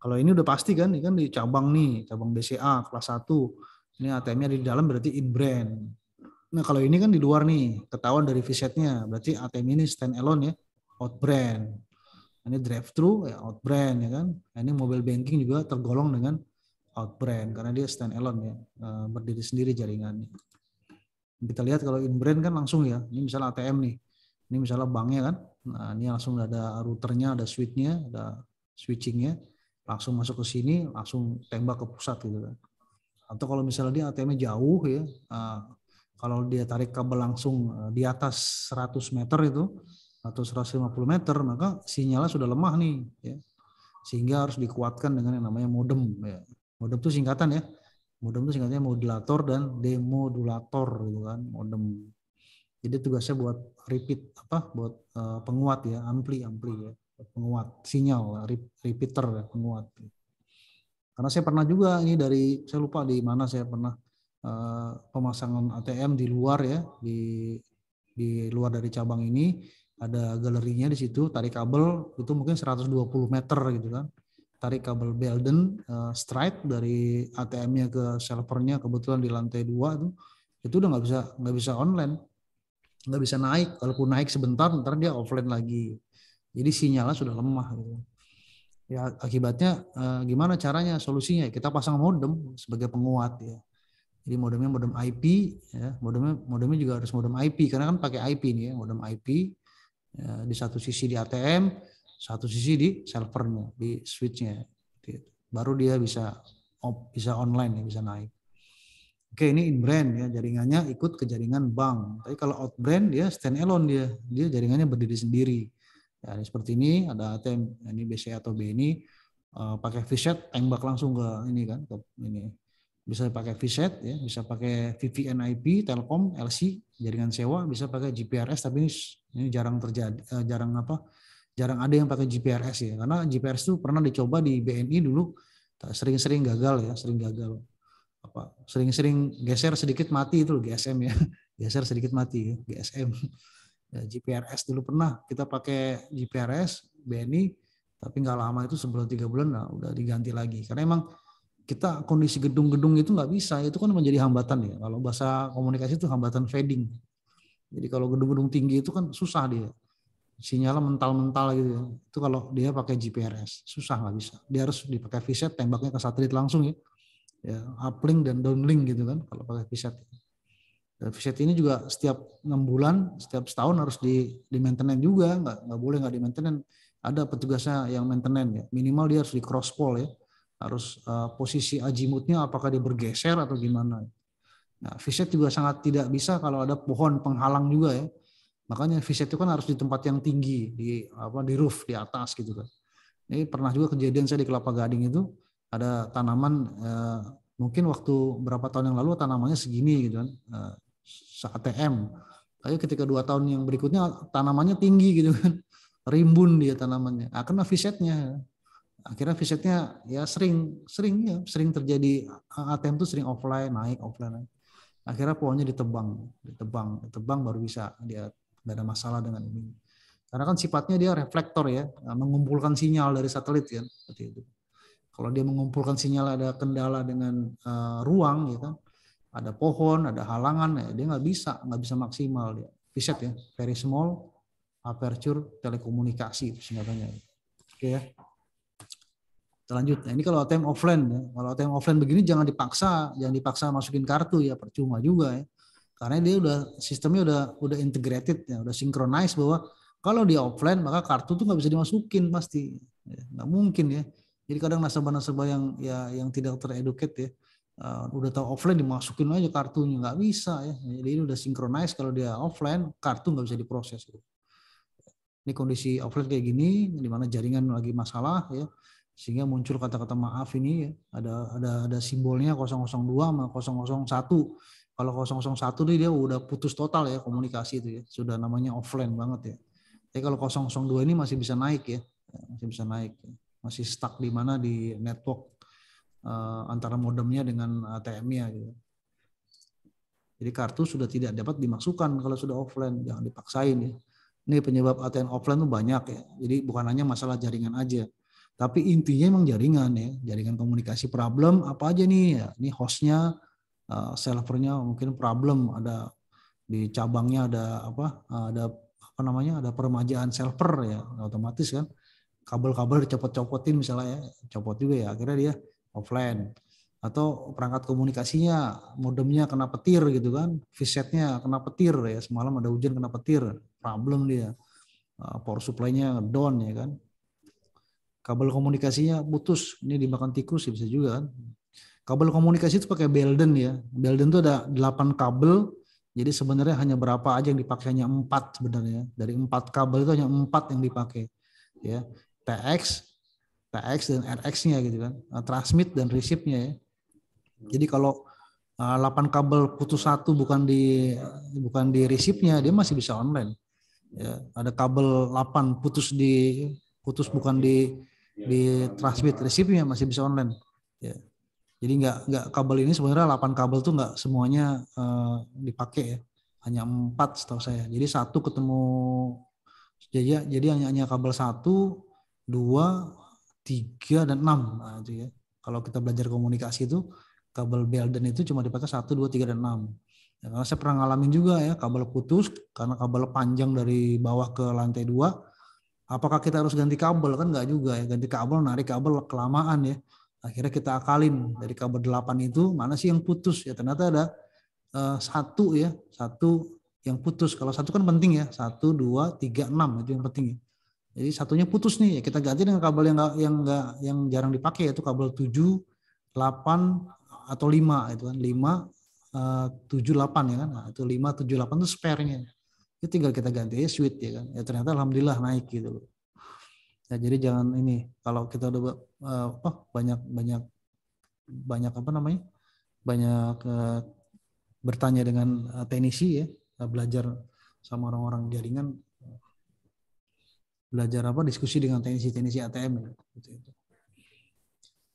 Kalau ini udah pasti kan, ini kan di cabang nih, cabang BCA kelas 1. Ini ATM-nya di dalam berarti in brand. Nah kalau ini kan di luar nih, ketahuan dari VSAT-nya, berarti ATM ini stand alone ya, out brand. Ini drive-thru ya out brand ya kan. Nah, ini mobile banking juga tergolong dengan out brand karena dia stand alone ya, berdiri sendiri jaringannya. Kita lihat kalau in brand kan langsung ya, ini misalnya ATM nih, ini misalnya banknya kan, nah ini langsung ada routernya, ada switch-nya, ada switching-nya, langsung masuk ke sini, langsung tembak ke pusat gitu kan. Atau kalau misalnya dia ATM-nya jauh ya, kalau dia tarik kabel langsung di atas 100 meter itu atau 150 meter, maka sinyalnya sudah lemah nih ya. Sehingga harus dikuatkan dengan yang namanya modem ya. Modem itu singkatan ya. Modem itu singkatnya modulator dan demodulator gitu kan, modem. Jadi tugasnya buat repeat buat penguat ya, ampli ya, penguat sinyal, repeater ya, penguat. Karena saya pernah juga ini saya lupa di mana saya pernah pemasangan ATM di luar ya, di luar dari cabang ini ada galerinya di situ, tarik kabel itu mungkin 120 meter gitu kan, tarik kabel Belden straight dari ATM-nya ke servernya, kebetulan di lantai 2 itu udah nggak bisa online, nggak bisa naik, kalaupun naik sebentar ntar dia offline lagi, jadi sinyalnya sudah lemah gitu. Ya akibatnya gimana caranya, solusinya kita pasang modem sebagai penguat ya. Jadi modemnya modem IP ya, modemnya juga harus modem IP karena kan pakai IP nih ya, modem IP ya, di satu sisi di ATM, satu sisi di servernya, di switchnya. Baru dia bisa online ya, bisa naik. Oke, ini in brand ya, jaringannya ikut ke jaringan bank. Tapi kalau out brand dia stand alone, dia jaringannya berdiri sendiri. Ya, seperti ini ada ATM ini BCA atau BNI pakai VSAT tembak langsung ke ini kan, ke ini. Bisa pakai VSAT ya, bisa pakai VPN IP, Telkom, LC, jaringan sewa, bisa pakai GPRS, tapi ini jarang terjadi, jarang ada yang pakai GPRS ya, karena GPRS itu pernah dicoba di BNI dulu, sering gagal ya, sering geser sedikit mati itu GSM ya, geser sedikit mati ya, GSM. Ya, GPRS dulu pernah kita pakai GPRS BNI, tapi nggak lama itu sebulan 3 bulan nah, udah diganti lagi karena emang kita kondisi gedung-gedung itu nggak bisa, itu kan menjadi hambatan ya, kalau bahasa komunikasi itu hambatan fading. Jadi kalau gedung-gedung tinggi itu kan susah dia, sinyalnya mental-mental gitu ya. Itu kalau dia pakai GPRS susah, nggak bisa, dia harus dipakai VSAT tembaknya ke satelit langsung ya, uplink dan downlink gitu kan kalau pakai VSAT. VSAT ini juga setiap 6 bulan, setiap setahun harus di maintenance juga, nggak boleh nggak di maintenance. Ada petugasnya yang maintenance ya, minimal dia harus di cross pole ya, harus posisi azimutnya apakah dia bergeser atau gimana. Nah, VSAT juga sangat tidak bisa kalau ada pohon penghalang juga ya. Makanya VSAT itu kan harus di tempat yang tinggi, di roof, di atas gitu kan. Ini pernah juga kejadian saya di Kelapa Gading itu ada tanaman mungkin waktu berapa tahun yang lalu tanamannya segini gitu kan, ATM. Tapi ketika 2 tahun yang berikutnya tanamannya tinggi gitu kan, rimbun dia tanamannya. Nah, kena VSAT-nya. Akhirnya VSAT-nya ya sering terjadi, ATM itu sering offline naik. Akhirnya pohonnya ditebang baru bisa, dia nggak ada masalah dengan ini. Karena kan sifatnya dia reflektor ya, mengumpulkan sinyal dari satelit kan, seperti itu. Kalau dia mengumpulkan sinyal ada kendala dengan ruang, gitu, ada pohon, ada halangan, ya dia nggak bisa maksimal dia. VSAT ya, very small, aperture telekomunikasi singkatannya. Oke ya. Kita lanjut. Nah, ini kalau ATM offline ya. Kalau ATM offline begini jangan dipaksa masukin kartu ya, percuma juga ya. Karena dia sistemnya udah integrated ya, udah synchronize bahwa kalau dia offline maka kartu tuh nggak bisa dimasukin pasti. Ya, nggak mungkin ya. Jadi kadang nasabah-nasabah yang tidak tereducate ya, udah tahu offline dimasukin aja kartunya, nggak bisa ya. Jadi ini udah synchronize, kalau dia offline kartu nggak bisa diproses. Ini kondisi offline kayak gini, di mana jaringan lagi masalah ya, sehingga muncul kata-kata maaf ini ya, ada simbolnya 002 sama 001. Kalau 001 nih dia udah putus total ya komunikasi itu ya, sudah namanya offline banget ya. Tapi kalau 002 ini masih bisa naik ya, masih bisa naik, masih stuck di mana di network antara modemnya dengan ATM-nya gitu. Jadi kartu sudah tidak dapat dimasukkan kalau sudah offline, jangan dipaksain ya. Ini penyebab ATM offline tuh banyak ya. Jadi bukan hanya masalah jaringan aja. Tapi intinya emang jaringan ya, jaringan komunikasi problem apa aja nih ya. Ini hostnya, servernya mungkin problem, ada di cabangnya ada namanya, ada peremajaan server ya, otomatis kan kabel-kabel dicopot-copotin misalnya ya, copot juga ya, akhirnya dia offline. Atau perangkat komunikasinya, modemnya kena petir gitu kan, VSAT-nya kena petir ya, semalam ada hujan kena petir, problem dia, power supply-nya down ya kan, kabel komunikasinya putus, ini dimakan tikus ya bisa juga kan. Kabel komunikasi itu pakai Belden ya, Belden itu ada 8 kabel, jadi sebenarnya hanya berapa aja yang dipakai, hanya 4 sebenarnya, dari 4 kabel itu hanya 4 yang dipakai ya, TX dan RX-nya gitu kan, transmit dan receive-nya ya. Jadi kalau 8 kabel putus satu bukan di receive-nya, dia masih bisa online. Ya, ada kabel 8 putus bukan di transmit receive-nya, masih bisa online. Ya. Jadi nggak kabel ini sebenarnya 8 kabel tuh nggak semuanya dipakai ya. Hanya 4 setahu saya. Jadi satu ketemu, jadi hanya kabel 1, 2, 3 dan 6. Nah, itu ya. Kalau kita belajar komunikasi itu kabel Belden itu cuma dipakai 1, 2, 3 dan 6. Ya, karena saya pernah ngalamin juga ya, kabel putus karena kabel panjang dari bawah ke lantai 2. Apakah kita harus ganti kabel? Kan enggak juga ya, ganti kabel, narik kabel kelamaan ya. Akhirnya kita akalin dari kabel 8 itu mana sih yang putus? Ya ternyata ada satu yang putus. Kalau satu kan penting ya, 1, 2, 3, 6 itu yang penting ya. Jadi satunya putus nih, ya kita ganti dengan kabel yang jarang dipakai, yaitu kabel 7, 8 atau 5 itu kan, 5, 7, 8 ya kan. Nah, itu 5, 7, 8 itu spare-nya. Itu tinggal kita ganti switch ya kan. Ya ternyata alhamdulillah naik gitu loh. Ya, jadi jangan ini, kalau kita udah banyak bertanya dengan teknisi ya, belajar sama orang-orang jaringan, belajar diskusi dengan teknisi ATM ya.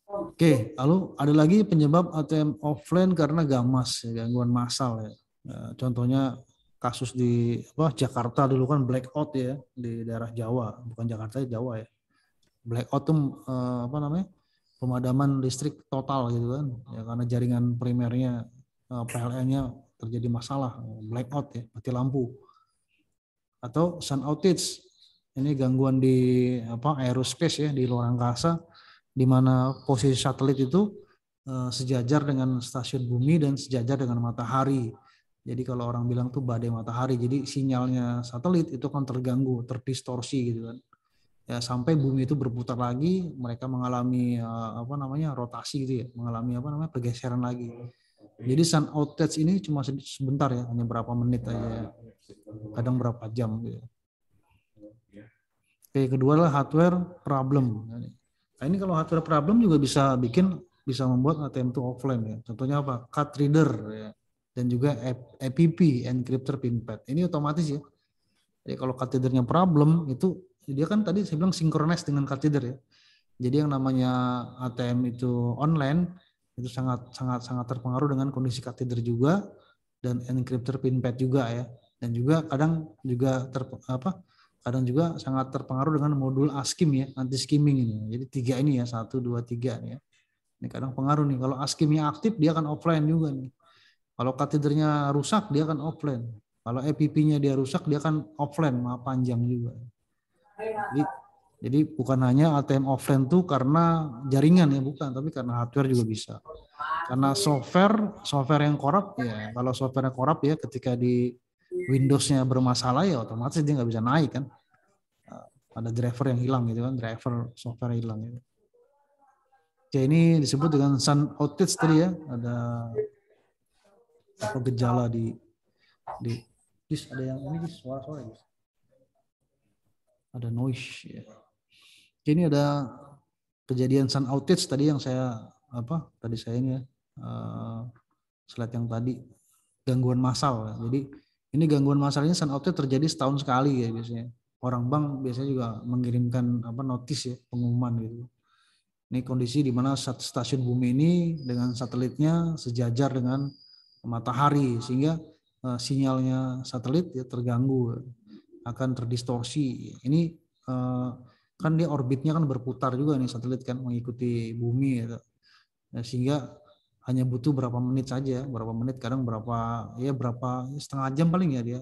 Oke, lalu ada lagi penyebab ATM offline karena gamas, ya, gangguan massal ya. Contohnya kasus di Jakarta dulu kan blackout ya, di daerah Jawa, bukan Jakarta, Jawa ya. Blackout tuh pemadaman listrik total gitu kan, ya karena jaringan primernya, PLN-nya terjadi masalah, blackout ya, mati lampu. Atau sun outage, ini gangguan di aerospace ya, di luar angkasa, di mana posisi satelit itu sejajar dengan stasiun bumi dan sejajar dengan matahari. Jadi kalau orang bilang tuh badai matahari, jadi sinyalnya satelit itu kan terganggu, terdistorsi gitu kan. Ya sampai bumi itu berputar lagi, mereka mengalami rotasi gitu ya, mengalami pergeseran lagi. Jadi sun outage ini cuma sebentar ya, hanya berapa menit aja, kadang berapa jam gitu. Oke, kedua adalah hardware problem. Nah, ini kalau hardware problem juga bisa membuat ATM itu offline ya. Contohnya apa? Card reader ya. Dan juga EPP, encryptor pin pad. Ini otomatis ya. Jadi kalau card readernya problem itu dia kan tadi saya bilang synchronize dengan card reader ya. Jadi yang namanya ATM itu online itu sangat terpengaruh dengan kondisi card reader juga dan encryptor pin pad juga ya. Dan juga kadang juga sangat terpengaruh dengan modul ASKIM ya, anti skimming ini. Jadi 3 ini ya, 1, 2, 3 nih ya. Ini kadang pengaruh nih. Kalau ASKIM-nya aktif dia akan offline juga nih. Kalau card reader-nya rusak dia akan offline. Kalau EPP-nya dia rusak, dia kan offline, panjang juga. Jadi bukan hanya ATM offline tuh karena jaringan ya, bukan, tapi karena hardware juga bisa. Karena software yang korup ya, kalau software yang korup ya ketika di Windows-nya bermasalah ya otomatis dia nggak bisa naik kan. Ada driver yang hilang gitu kan, driver software hilang gitu. Oke, ini disebut dengan sun outage tadi ya, ada apa gejala di ada yang ini suara-suara ya. Ada noise ya. Ini ada kejadian sun outage tadi yang saya ini ya, slide yang tadi gangguan massal. Jadi ini gangguan massalnya sun outage terjadi setahun sekali ya biasanya. Orang bank biasanya juga mengirimkan notis ya, pengumuman gitu. Ini kondisi di mana stasiun bumi ini dengan satelitnya sejajar dengan matahari sehingga sinyalnya satelit ya terganggu, akan terdistorsi. Ini kan dia orbitnya kan berputar juga nih satelit kan mengikuti bumi gitu. Sehingga hanya butuh berapa menit saja, kadang berapa setengah jam paling ya dia.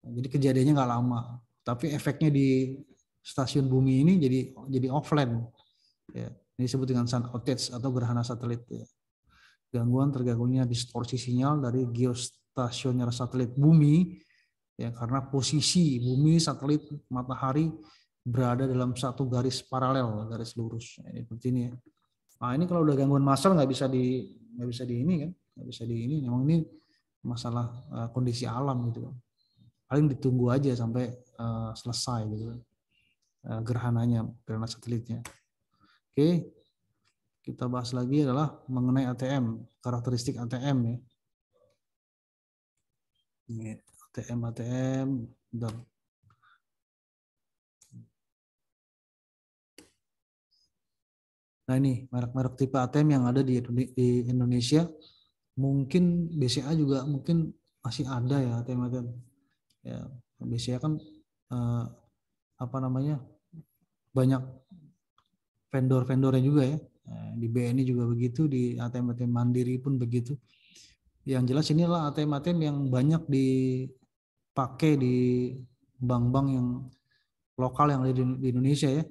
Jadi kejadiannya nggak lama, tapi efeknya di stasiun bumi ini jadi offline. Ya, ini disebut dengan sun outage atau gerhana satelit. Ya. Terganggunya distorsi sinyal dari geostasioner satelit bumi ya karena posisi bumi, satelit, matahari berada dalam satu garis paralel, garis lurus. Ini seperti ini ya. Nah ini kalau udah gangguan massal nggak bisa di ini kan, nggak bisa di ini. Memang ini masalah kondisi alam gitu. Paling ditunggu aja sampai selesai gitu gerhananya, gerhana satelitnya. Oke, kita bahas lagi adalah mengenai ATM, karakteristik ATM ya. Ini ATM, dan nah ini merek-merek tipe ATM yang ada di Indonesia, mungkin BCA juga mungkin masih ada ya ATM. Ya, BCA kan banyak vendor-vendornya juga ya. Di BNI juga begitu, di ATM-ATM Mandiri pun begitu. Yang jelas inilah ATM-ATM yang banyak dipakai di bank-bank yang lokal yang ada di Indonesia ya.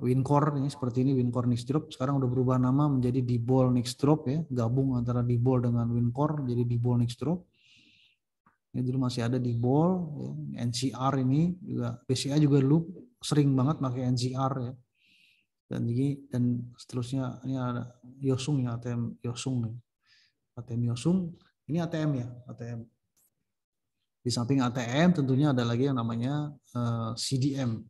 Wincor ini seperti ini, Wincor Nixdrop sekarang udah berubah nama menjadi Diboll Nixdrop ya, gabung antara Diboll dengan Wincor jadi Diboll Nixdrop. Ini dulu masih ada Diboll ya. NCR ini juga, BCA juga dulu sering banget pakai NCR ya. Dan seterusnya. Ini ada Yosung ya, ATM Yosung nih. ATM Yosung ini ATM ya, ATM. Di samping ATM tentunya ada lagi yang namanya CDM.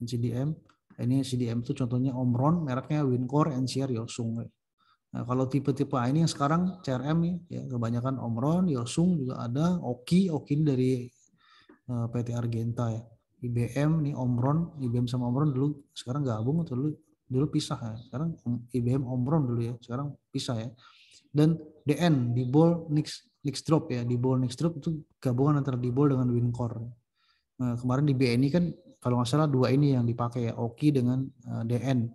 CDM. Ini CDM itu contohnya Omron, mereknya Wincor, NCR, Yosung. Nah, kalau tipe-tipe ini yang sekarang CRM nih, ya kebanyakan Omron, Yosung juga ada, Oki ini dari PT Argenta ya. IBM nih Omron, IBM sama Omron dulu sekarang gabung atau dulu pisah ya. Sekarang IBM Omron dulu ya, sekarang pisah ya. Dan DN, Diboll Nixdrop ya, Diboll Nixdrop itu gabungan antara Diboll dengan Wincor. Nah, kemarin di BNI kan kalau nggak salah dua ini yang dipakai ya, Oki dengan DN.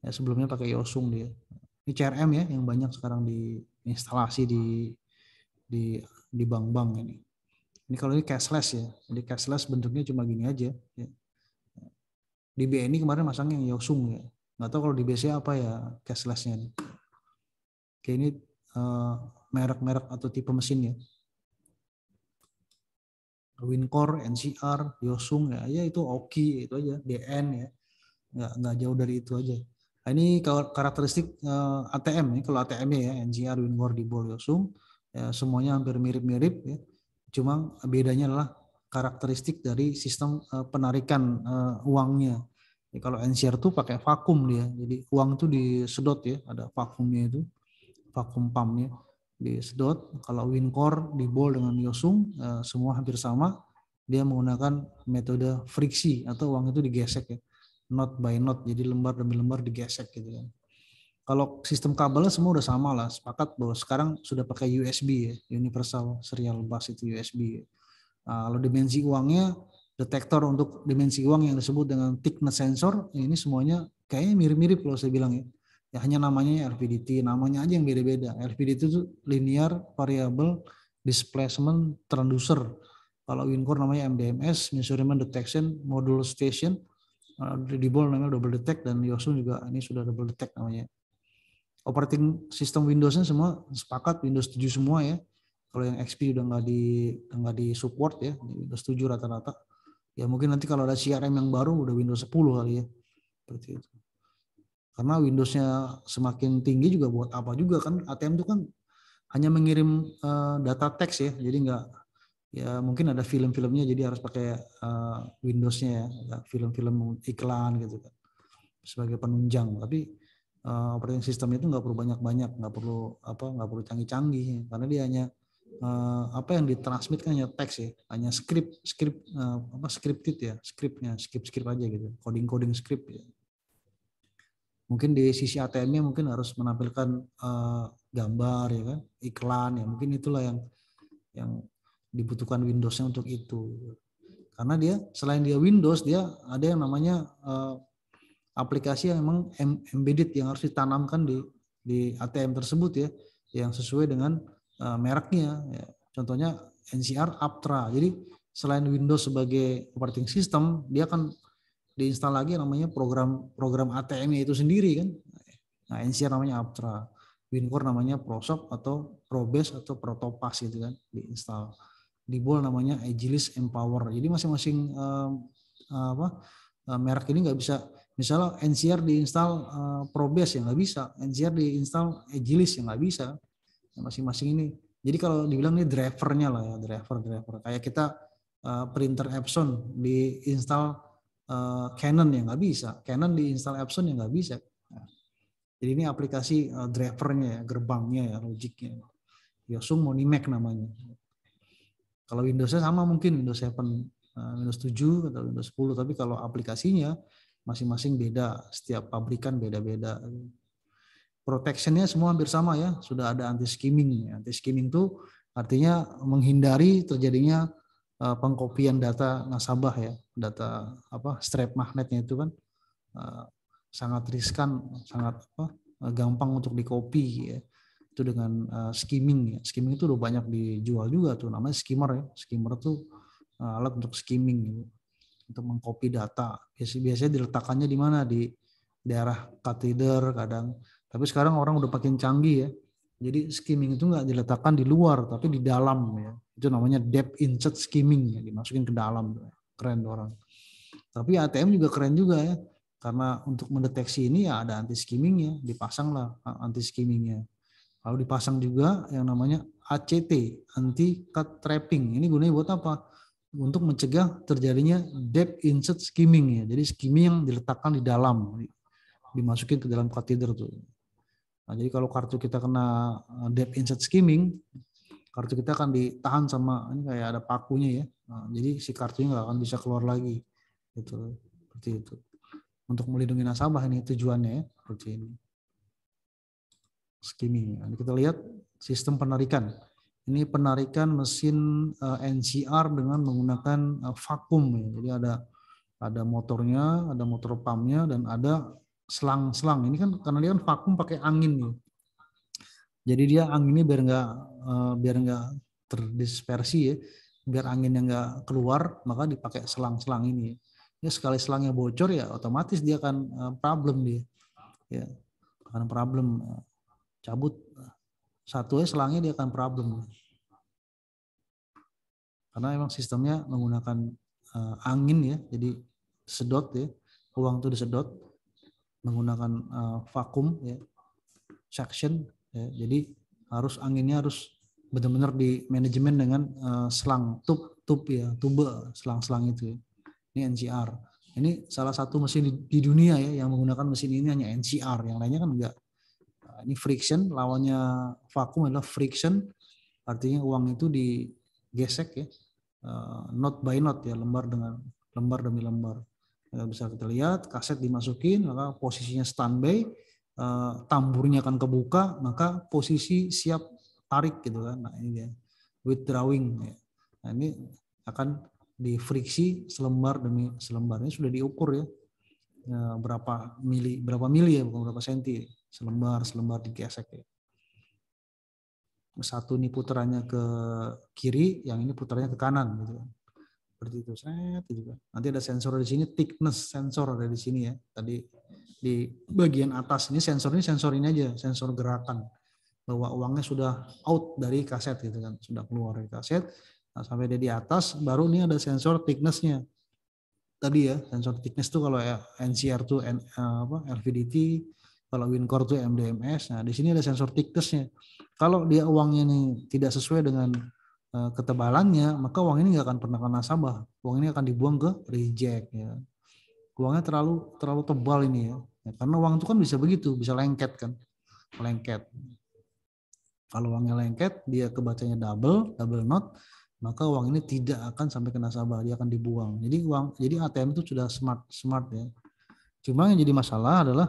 Ya, sebelumnya pakai Yosung dia. Ini CRM ya yang banyak sekarang di instalasi di bank-bank ini. Ini kalau ini cashless ya. Jadi cashless bentuknya cuma gini aja. Ya. Di BNI kemarin masangnya yang Yosung ya. Nggak tahu kalau di BCA apa ya cashlessnya. Oke, ini merek-merek atau tipe mesin ya. Wincor, NCR, Yosung ya itu Oki itu aja, DN ya. Nggak jauh dari itu aja. Nah, ini karakteristik ATM nih, kalau ATM-nya ya NCR, Wincor, Diboll, Yosung ya, semuanya hampir mirip-mirip ya. Cuma bedanya adalah karakteristik dari sistem penarikan uangnya. Ya, kalau NCR tuh pakai vakum dia, jadi uang itu disedot ya, ada vakumnya itu, vakum pumpnya disedot. Kalau Wincor, Diboll dengan Yosung semua hampir sama, dia menggunakan metode friksi atau uang itu digesek ya, not by not, jadi lembar demi lembar digesek gitu kan. Kalau sistem kabelnya semua udah sama lah, sepakat bahwa sekarang sudah pakai USB ya, Universal Serial Bus itu USB. Nah, kalau dimensi uangnya, detektor untuk dimensi uang yang disebut dengan thickness sensor, ini semuanya kayaknya mirip-mirip kalau saya bilang ya. Ya hanya namanya LVDT, namanya aja yang beda-beda. LVDT itu linear variable displacement transducer. Kalau WinCore namanya MDMS, Measurement Detection Module Station. Dibol namanya double detect, dan Yosun juga ini sudah double detect namanya. Operating system Windows-nya semua sepakat Windows 7 semua ya. Kalau yang XP udah nggak di support ya, di Windows 7 rata-rata. Ya mungkin nanti kalau ada CRM yang baru udah Windows 10 kali ya. Seperti itu. Karena Windows-nya semakin tinggi juga buat apa juga kan, ATM itu kan hanya mengirim data teks ya. Jadi nggak, ya mungkin ada film-filmnya jadi harus pakai Windows-nya ya, film-film iklan gitu kan sebagai penunjang. Tapi operating system itu nggak perlu banyak-banyak, nggak perlu canggih-canggih, karena dia hanya apa yang ditransmit kan hanya teks ya, hanya scripted ya, script aja gitu, coding script ya. Mungkin di sisi ATM-nya mungkin harus menampilkan gambar ya kan, iklan ya, mungkin itulah yang dibutuhkan Windows-nya untuk itu. Karena dia selain dia Windows, dia ada yang namanya aplikasi yang memang embedded yang harus ditanamkan di ATM tersebut ya, yang sesuai dengan mereknya ya. Contohnya NCR Aptra. Jadi selain Windows sebagai operating system, dia akan diinstal lagi namanya program ATM-nya itu sendiri kan. Nah, NCR namanya Aptra, WinCore namanya ProSoft atau ProBase atau Protopass gitu kan, diinstal. Dibol namanya Agilis Empower. Jadi masing-masing merek ini nggak bisa, misalnya NCR diinstal ProBase ya nggak bisa, NCR diinstal Agilis ya nggak bisa, masing-masing ini. Jadi kalau dibilang ini drivernya lah ya, driver kayak kita printer Epson diinstal Canon ya nggak bisa, Canon diinstal Epson ya nggak bisa. Nah, jadi ini aplikasi drivernya ya, gerbangnya ya, logiknya. Yosung Monimac namanya. Kalau Windows-nya sama mungkin Windows 7, Windows 7 atau Windows 10, tapi kalau aplikasinya masing-masing beda, setiap pabrikan beda-beda. Protection-nya semua hampir sama ya, sudah ada anti skimming. Anti skimming itu artinya menghindari terjadinya pengkopian data nasabah ya, data strap magnetnya itu kan sangat riskan, sangat gampang untuk dikopi ya. Itu dengan skimming ya. Skimming itu udah banyak dijual juga tuh, namanya skimmer ya. Skimmer tuh alat untuk skimming gitu, untuk mengcopy data. Biasanya diletakkannya di mana, di daerah katheder kadang. Tapi sekarang orang udah makin canggih ya. Jadi skimming itu nggak diletakkan di luar, tapi di dalam ya. Itu namanya depth insert skimming ya, dimasukin ke dalam. Keren orang. Tapi ATM juga keren juga ya. Karena untuk mendeteksi ini ya ada anti skimmingnya, dipasang lah anti skimmingnya. Lalu dipasang juga yang namanya ACT, anti cut trapping. Ini gunanya buat apa? Untuk mencegah terjadinya depth insert skimming ya. Jadi skimming yang diletakkan di dalam, dimasukin ke dalam katheder tuh. Nah, jadi kalau kartu kita kena depth insert skimming, kartu kita akan ditahan sama ini kayak ada pakunya ya. Nah, jadi si kartunya nggak akan bisa keluar lagi. Gitu, seperti itu. Untuk melindungi nasabah ini tujuannya ya, seperti ini. Skimming. Nah, kita lihat sistem penarikan. Ini penarikan mesin NCR dengan menggunakan vakum ya. Jadi ada motornya, ada motor pumpnya, dan ada selang-selang. Ini kan karena dia kan vakum pakai angin nih. Jadi dia anginnya biar nggak terdispersi ya, biar anginnya nggak keluar, maka dipakai selang-selang ini. Ya sekali selangnya bocor ya otomatis dia akan problem dia. Ya, akan problem cabut satu selangnya dia akan problem. Karena memang sistemnya menggunakan angin ya, jadi sedot ya, uang itu disedot menggunakan vakum ya, suction ya, jadi anginnya harus benar-benar di manajemen dengan selang tube ya, tube selang-selang itu ya. Ini NCR. Ini salah satu mesin di dunia ya yang menggunakan mesin ini hanya NCR, yang lainnya kan enggak. Ini friction, lawannya vakum adalah friction, artinya uang itu digesek ya, knot by knot ya, lembar demi lembar. Bisa kita lihat kaset dimasukin, maka posisinya standby, tamburnya akan kebuka, maka posisi siap tarik gitu kan. Nah ini dia withdrawing ya. Nah ini akan difriksi selembar demi selembar. Ini sudah diukur ya, berapa mili ya, bukan berapa senti, selembar digesek ya. satu ini putarannya ke kiri, yang ini putarannya ke kanan gitu kan. Seperti itu. Gitu kan. Nanti ada sensor di sini, thickness sensor ada di sini ya. Tadi di bagian atas ini sensor ini aja, sensor gerakan bahwa uangnya sudah out dari kaset gitu kan, sudah keluar dari kaset. Nah, sampai dia di atas, baru ini ada sensor thickness-nya. Tadi ya, sensor thickness itu kalau NCR tuh LVDT, kalau WinCore tuh MDMS. Nah, di sini ada sensor thickness-nya. Kalau dia uangnya ini tidak sesuai dengan ketebalannya, maka uang ini nggak akan pernah ke nasabah. Uang ini akan dibuang ke reject ya. Uangnya terlalu tebal ini ya. Karena uang itu kan bisa begitu, bisa lengket kan. Lengket. Kalau uangnya lengket, dia kebacanya double not, maka uang ini tidak akan sampai ke nasabah, dia akan dibuang. Jadi ATM itu sudah smart ya. Cuma yang jadi masalah adalah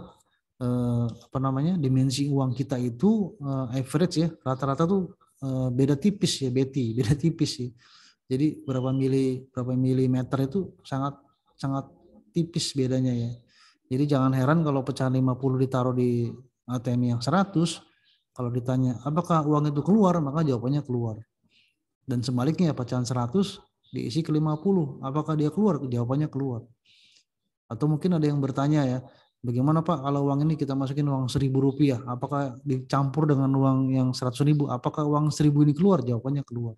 dimensi uang kita itu average ya, rata-rata tuh beda tipis ya, beda tipis sih. Jadi berapa milimeter itu sangat tipis bedanya ya. Jadi jangan heran kalau pecahan 50 ditaruh di ATM yang 100, kalau ditanya apakah uang itu keluar, maka jawabannya keluar. Dan sebaliknya pecahan 100 diisi ke 50, apakah dia keluar? Jawabannya keluar. Atau mungkin ada yang bertanya ya, bagaimana Pak kalau uang ini kita masukin uang Rp1.000, apakah dicampur dengan uang yang 100.000, apakah uang 1.000 ini keluar? Jawabannya keluar.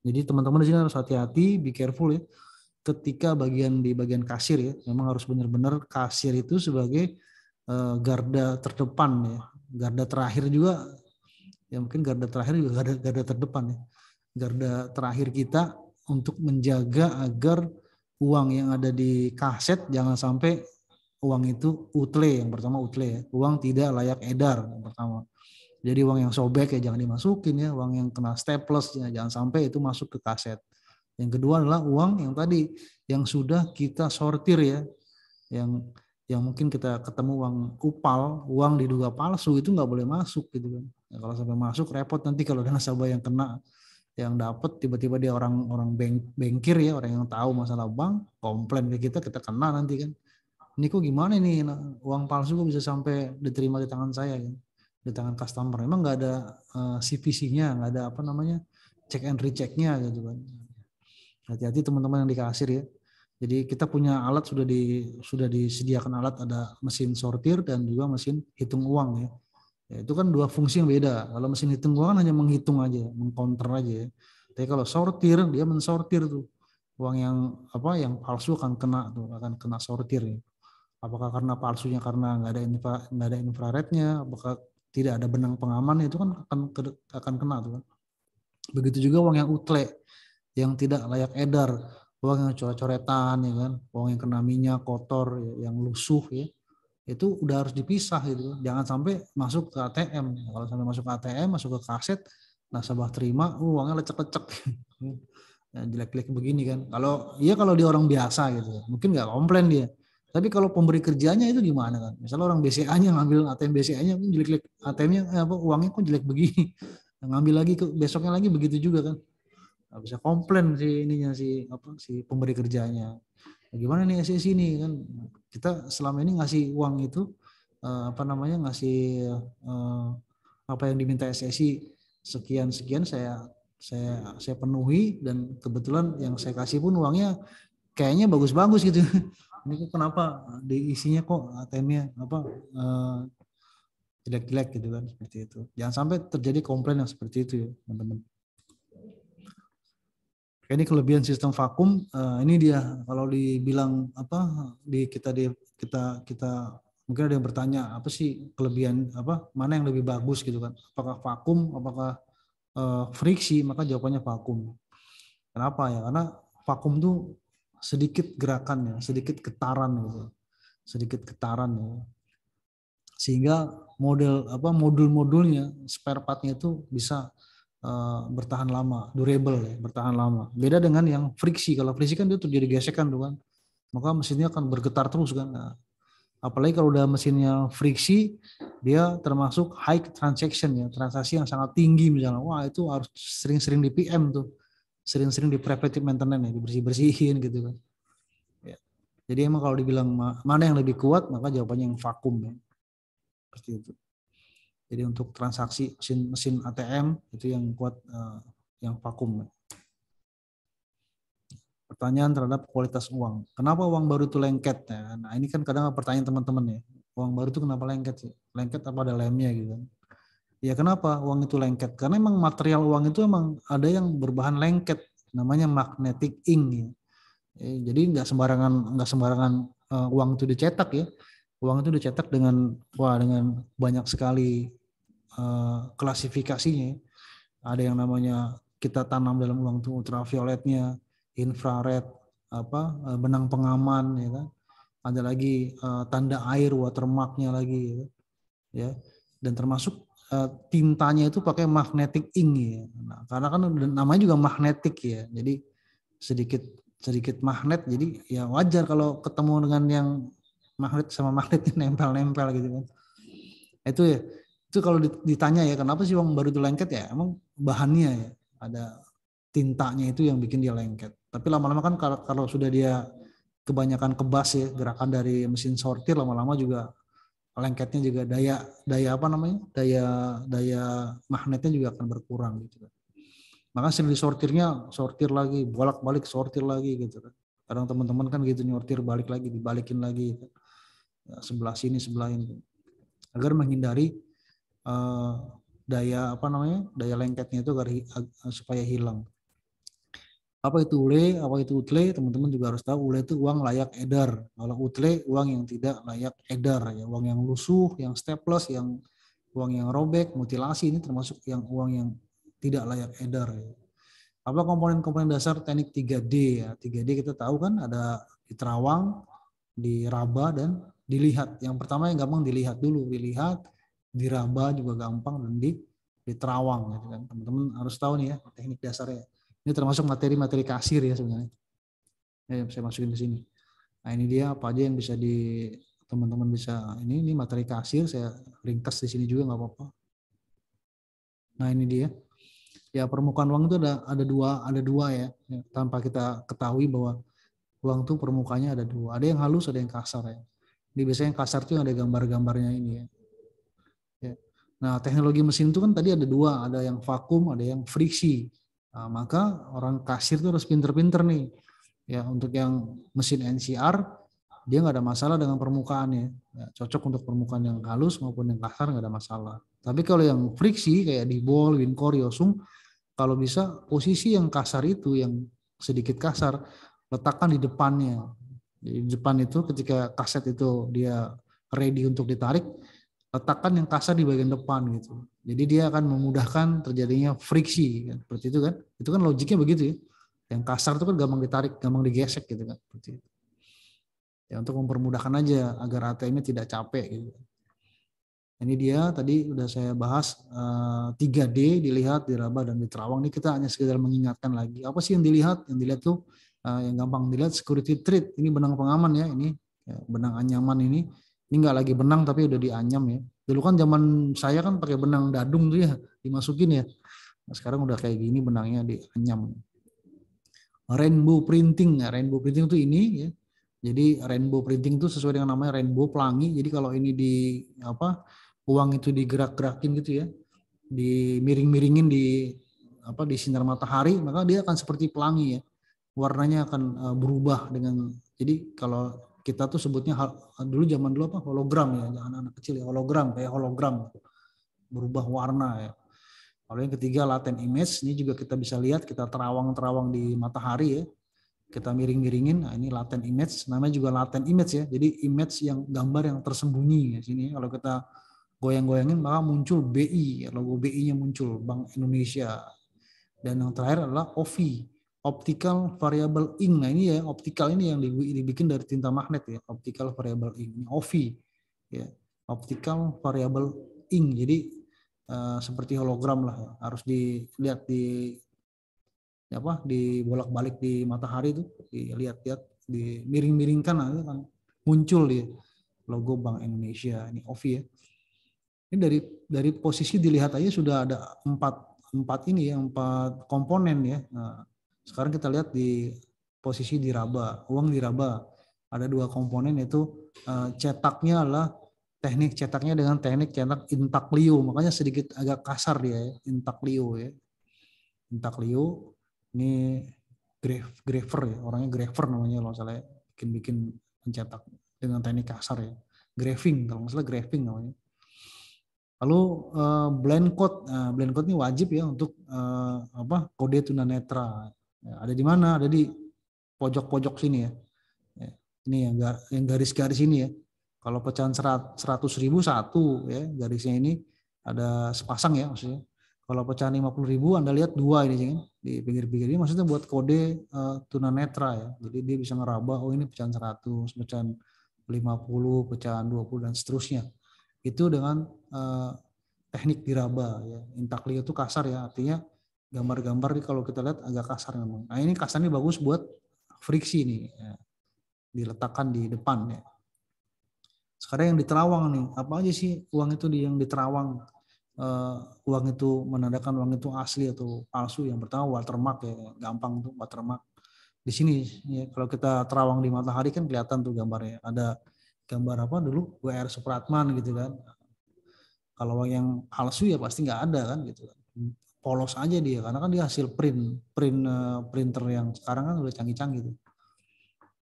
Jadi teman-teman di sini harus hati-hati, be careful ya. Ketika di bagian kasir ya, memang harus benar-benar kasir itu sebagai garda terdepan ya, garda terakhir juga ya, mungkin garda terakhir juga garda terdepan ya, garda terakhir kita untuk menjaga agar uang yang ada di kaset jangan sampai uang itu utle, yang pertama utle ya, uang tidak layak edar yang pertama. Jadi uang yang sobek ya jangan dimasukin ya, uang yang kena staples ya jangan sampai itu masuk ke kaset. Yang kedua adalah uang yang tadi yang sudah kita sortir ya, yang mungkin kita ketemu uang kupal, uang diduga palsu, itu nggak boleh masuk gitu kan. Ya, kalau sampai masuk repot nanti kalau ada nasabah yang kena, yang dapat tiba-tiba dia orang bankir ya, orang yang tahu masalah bank, komplain ke kita kena nanti kan. Ini kok gimana nih uang palsu kok bisa sampai diterima di tangan saya kan, di tangan customer. Memang nggak ada CVC-nya, nggak ada check and recheck-nya gitu kan. Hati-hati teman-teman yang di kasir ya. Jadi kita punya alat, sudah disediakan alat, ada mesin sortir dan juga mesin hitung uang ya. Ya, itu kan dua fungsi yang beda. Kalau mesin hitung uang kan hanya menghitung aja, mengcounter aja ya. Tapi kalau sortir, dia mensortir tuh. Uang yang palsu akan kena sortir ya. Apakah karena palsunya karena nggak ada infrarednya, apakah tidak ada benang pengaman, itu kan akan kena tuh kan. Begitu juga uang yang utle, yang tidak layak edar, uang yang coret-coretan ya kan, uang yang kena minyak kotor ya, yang lusuh ya, itu udah harus dipisah gitu. Jangan sampai masuk ke ATM. Kalau sampai masuk ke ATM, masuk ke kaset, nasabah terima, uangnya lecek-lecek. Ya, jelek-jelek begini kan. Kalau dia orang biasa gitu, mungkin nggak komplain dia. Tapi kalau pemberi kerjanya itu gimana kan? Misalnya orang BCA-nya ngambil ATM BCA-nya jelek-jelek, ATM-nya uangnya kok jelek begini. Ngambil lagi besoknya lagi begitu juga kan. Nggak bisa komplain si pemberi kerjanya. Gimana nih SSI ini kan, kita selama ini ngasih uang itu ngasih apa yang diminta SSI sekian saya penuhi, dan kebetulan yang saya kasih pun uangnya kayaknya bagus-bagus gitu. Ini kok kenapa diisinya kok ATM-nya jelek-jelek gitu kan, seperti itu. Jangan sampai terjadi komplain yang seperti itu ya teman-teman. Ini kelebihan sistem vakum. Ini dia kalau dibilang kita mungkin ada yang bertanya apa sih kelebihan mana yang lebih bagus gitu kan? Apakah vakum, apakah friksi? Maka jawabannya vakum. Kenapa ya? Karena vakum tuh sedikit gerakannya, sedikit getaran gitu, sedikit getaran ya. Sehingga modul-modulnya, spare part-nya itu bisa bertahan lama, durable ya, bertahan lama. Beda dengan yang friksi. Kalau friksi kan dia terjadi gesekan tuh kan, maka mesinnya akan bergetar terus kan. Nah, apalagi kalau udah mesinnya friksi, dia termasuk high transaction ya, transaksi yang sangat tinggi misalnya. Wah itu harus sering-sering di PM tuh, sering-sering di preventive maintenance ya, dibersih-bersihin gitu kan. Ya. Jadi emang kalau dibilang mana yang lebih kuat, maka jawabannya yang vakum ya. Seperti itu. Jadi untuk transaksi mesin ATM itu yang kuat yang vakum. Pertanyaan terhadap kualitas uang. Kenapa uang baru itu lengket? Nah ini kan kadang pertanyaan teman-teman ya. Uang baru itu kenapa lengket sih? Lengket apa ada lemnya gitu? Ya kenapa uang itu lengket? Karena emang material uang itu emang ada yang berbahan lengket, namanya magnetic ink. Ya. Jadi nggak sembarangan uang itu dicetak ya. Uang itu dicetak dengan banyak sekali klasifikasinya. Ada yang namanya kita tanam dalam uang itu ultravioletnya, infrared, benang pengaman, ya kan. Ada lagi tanda air watermarknya lagi, ya. Dan termasuk tintanya itu pakai magnetic ink ya. Nah, karena kan namanya juga magnetic ya, jadi sedikit magnet, jadi ya wajar kalau ketemu dengan yang magnet sama magnetnya nempel-nempel gitu kan. Itu kalau ditanya ya kenapa sih uang baru itu lengket ya, emang bahannya ya ada tintanya itu yang bikin dia lengket. Tapi lama-lama kan kalau sudah dia kebanyakan kebas ya, gerakan dari mesin sortir, lama-lama juga lengketnya juga daya magnetnya juga akan berkurang gitu kan. Maka sering disortirnya, sortir lagi, bolak-balik sortir lagi gitu kan. Kadang teman-teman kan gitu nyortir balik lagi, dibalikin lagi gitu. Ya, sebelah sini sebelah ini agar menghindari daya lengketnya itu agar supaya hilang. Apa itu ule, apa itu utle, teman-teman juga harus tahu. Ule itu uang layak edar. Kalau utle uang yang tidak layak edar, ya uang yang lusuh, yang staples, yang uang yang robek, mutilasi, ini termasuk uang yang tidak layak edar. Ya. Apa komponen-komponen dasar teknik 3D ya? 3D kita tahu kan ada di terawang, di raba, dan dilihat. Yang pertama yang gampang dilihat dulu, dilihat, diraba juga gampang, dan di terawang gitu kan. Teman-teman harus tahu nih ya teknik dasarnya. Ini termasuk materi-materi kasir ya sebenarnya. Ya, saya masukin di sini. Nah ini dia apa aja yang bisa teman-teman bisa ini materi kasir, saya ringkas di sini juga nggak apa-apa. Nah ini dia. Ya permukaan uang itu ada dua ya, tanpa kita ketahui bahwa uang itu permukaannya ada dua. Ada yang halus, ada yang kasar ya. Jadi biasanya yang kasar itu ada gambar-gambarnya ini ya. Nah teknologi mesin itu kan tadi ada dua, ada yang vakum, ada yang friksi. Nah, maka orang kasir itu harus pinter-pinter nih. Ya untuk yang mesin NCR dia nggak ada masalah dengan permukaannya. Ya, cocok untuk permukaan yang halus maupun yang kasar nggak ada masalah. Tapi kalau yang friksi kayak di Bol, Wincor, Yosung, kalau bisa posisi yang kasar itu yang sedikit kasar letakkan di depannya. Di depan itu ketika kaset itu dia ready untuk ditarik, letakkan yang kasar di bagian depan gitu. Jadi dia akan memudahkan terjadinya friksi kan? Seperti itu kan. Itu kan logiknya begitu ya. Yang kasar itu kan gampang ditarik, gampang digesek gitu kan. Seperti itu. Ya untuk mempermudahkan aja agar ATM-nya tidak capek gitu. Ini dia tadi udah saya bahas 3D dilihat, diraba, dan diterawang. Ini kita hanya sekedar mengingatkan lagi. Apa sih yang dilihat? Yang dilihat tuh yang gampang dilihat security thread. Ini benang pengaman ya. Ini ya, benang anyaman ini. Ini nggak lagi benang tapi udah dianyam ya. Dulu kan zaman saya kan pakai benang dadung tuh ya, dimasukin ya. Nah, sekarang udah kayak gini benangnya dianyam. Rainbow printing. Nah, rainbow printing tuh ini ya. Jadi rainbow printing itu sesuai dengan namanya rainbow pelangi. Jadi kalau ini uang itu digerak-gerakin gitu ya, dimiring-miringin di sinar matahari, maka dia akan seperti pelangi ya. Warnanya akan berubah dengan, jadi kalau kita tuh sebutnya zaman dulu hologram ya, anak-anak kecil ya, kayak hologram berubah warna ya. Kalau yang ketiga latent image, ini juga kita bisa lihat, kita terawang-terawang di matahari ya, kita miring-miringin, nah ini latent image, namanya juga latent image ya, jadi image yang gambar yang tersembunyi ya sini. Kalau kita goyang-goyangin maka muncul BI, logo BI-nya muncul, Bank Indonesia. Dan yang terakhir adalah OVI, Optical Variable Ink. Nah ini ya, optical ini yang dibikin dari tinta magnet ya, Optical Variable Ink. Ini OVI ya, Optical Variable Ink. Jadi seperti hologram lah ya. Harus dilihat di bolak-balik di matahari itu, dilihat-lihat, dimiring-miringkan, nah, itu kan muncul di logo Bank Indonesia. Ini OVI ya. Ini dari posisi dilihat aja sudah ada empat komponen ya. Nah, sekarang kita lihat di posisi diraba, uang diraba. Ada dua komponen, yaitu cetaknya adalah teknik cetaknya dengan teknik cetak intaglio, makanya sedikit agak kasar dia ya, intaglio ya. Intaglio ini graver ya, orangnya graver namanya kalau salah ya. Bikin mencetak dengan teknik kasar ya. Graving kalau nggak salah, graving namanya. Lalu blend code, blend code ini wajib ya untuk kode tunanetra. Ya, ada di mana? Ada di pojok-pojok sini ya. Ya, ini yang garis-garis ini ya. Kalau pecahan 100.000 satu ya, garisnya ini ada sepasang ya maksudnya. Kalau pecahan 50.000 Anda lihat dua ini kan di pinggir-pinggir ini, maksudnya buat kode tunanetra ya. Jadi dia bisa ngeraba, oh ini pecahan 100, pecahan 50, pecahan 20 dan seterusnya. Itu dengan teknik diraba ya. Intaglio itu kasar ya, artinya gambar-gambar kalau kita lihat agak kasar memang. Nah ini kasarnya bagus buat friksi nih ya. Diletakkan di depan ya. Sekarang yang di Terawang nih, apa aja sih uang itu yang di Terawang? Uang itu menandakan uang itu asli atau palsu. Yang pertama watermark ya, gampang tuh watermark. Di sini ya, kalau kita terawang di matahari kan kelihatan tuh gambarnya. Ada gambar apa dulu W.R. Supratman gitu kan. Kalau yang palsu ya pasti nggak ada kan gitu. Polos aja dia karena kan dia hasil printer yang sekarang kan udah canggih-canggih tuh.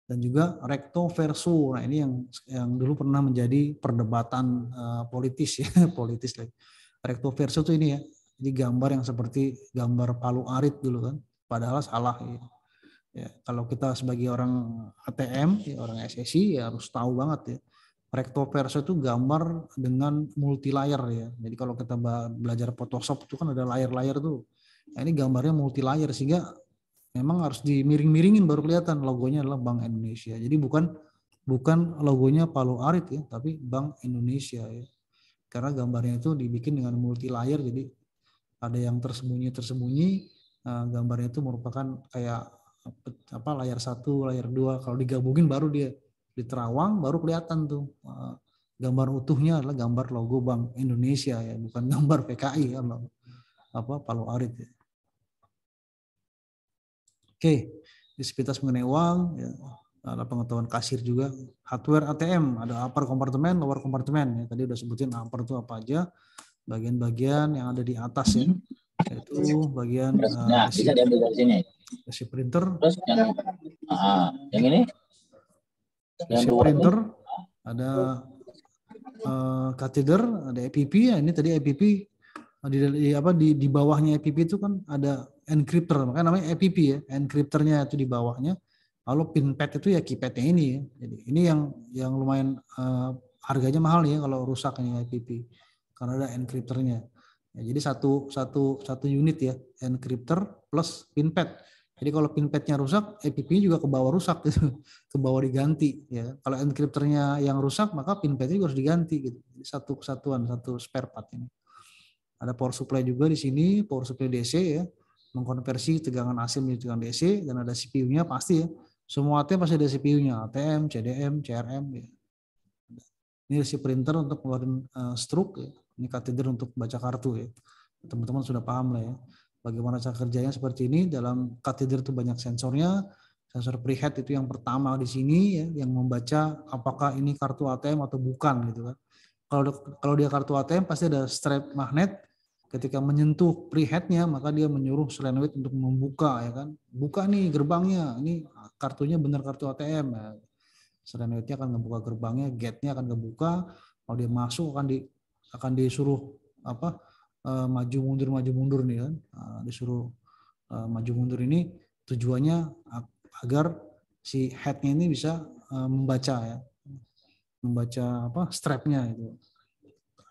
Dan juga recto verso. Nah ini yang dulu pernah menjadi perdebatan politis ya, politis lagi. Recto verso itu ini ya, jadi gambar yang seperti gambar palu arit dulu kan, padahal salah ya. Ya, kalau kita sebagai orang ATM, ya, orang SSI ya harus tahu banget ya. Recto verso itu gambar dengan multi layer ya. Jadi kalau kita belajar Photoshop itu kan ada layer-layer tuh. Nah, ini gambarnya multi layer sehingga memang harus dimiring-miringin baru kelihatan logonya adalah Bank Indonesia. Jadi bukan logonya Palu Arit ya, tapi Bank Indonesia ya. Karena gambarnya itu dibikin dengan multi layer, jadi ada yang tersembunyi. Gambarnya itu merupakan kayak layar 1, layar 2. Kalau digabungin baru dia diterawang, baru kelihatan tuh gambar utuhnya adalah gambar logo Bank Indonesia ya, bukan gambar PKI ya, Palu Arit ya. Oke, disabilitas mengenai uang, ya, ada pengetahuan kasir juga, hardware ATM, ada upper kompartemen, lower kompartemen. Ya, tadi udah sebutin upper itu apa aja, bagian-bagian yang ada di atas ya, yaitu bagian bisa diambil dari sini. Receipt printer. Terus yang ini? Receipt printer, ada catheter, ada EPP ya. Ini tadi EPP di bawahnya EPP itu kan ada encryptor, makanya namanya EPP ya, encryptornya itu di bawahnya. Lalu pinpad itu ya keypadnya ini ya. Jadi ini yang lumayan harganya mahal ya kalau rusak ini EPP karena ada encryptornya. Ya, jadi satu unit ya, encryptor plus pinpad. Jadi kalau pinpadnya rusak, EPP-nya juga ke bawah rusak gitu, ke bawah diganti ya. Kalau encryptornya yang rusak, maka pinpadnya juga harus diganti gitu. Jadi satu kesatuan, satu spare part ini. Ada power supply juga di sini, power supply DC ya, mengkonversi tegangan AC menjadi tegangan DC, dan ada CPU-nya pasti ya. Semua ATM pasti ada CPU-nya, ATM, CDM, CRM ya. Ini receipt printer untuk keluarin stroke ya. Ini catheter untuk baca kartu ya. Teman-teman sudah paham lah ya. Bagaimana cara kerjanya seperti ini. Dalam catheter itu banyak sensornya. Sensor prehead itu yang pertama di sini ya, yang membaca apakah ini kartu ATM atau bukan gitu kan. Kalau dia kartu ATM pasti ada strap magnet. Ketika menyentuh preheadnya maka dia menyuruh Serenwit untuk membuka ya kan. Buka nih gerbangnya. Ini kartunya benar kartu ATM ya. Serenwitnya akan membuka gerbangnya, gate-nya akan kebuka. Kalau dia masuk akan disuruh maju mundur nih kan. Disuruh maju mundur ini tujuannya agar si head-nya ini bisa membaca ya. Membaca strapnya itu.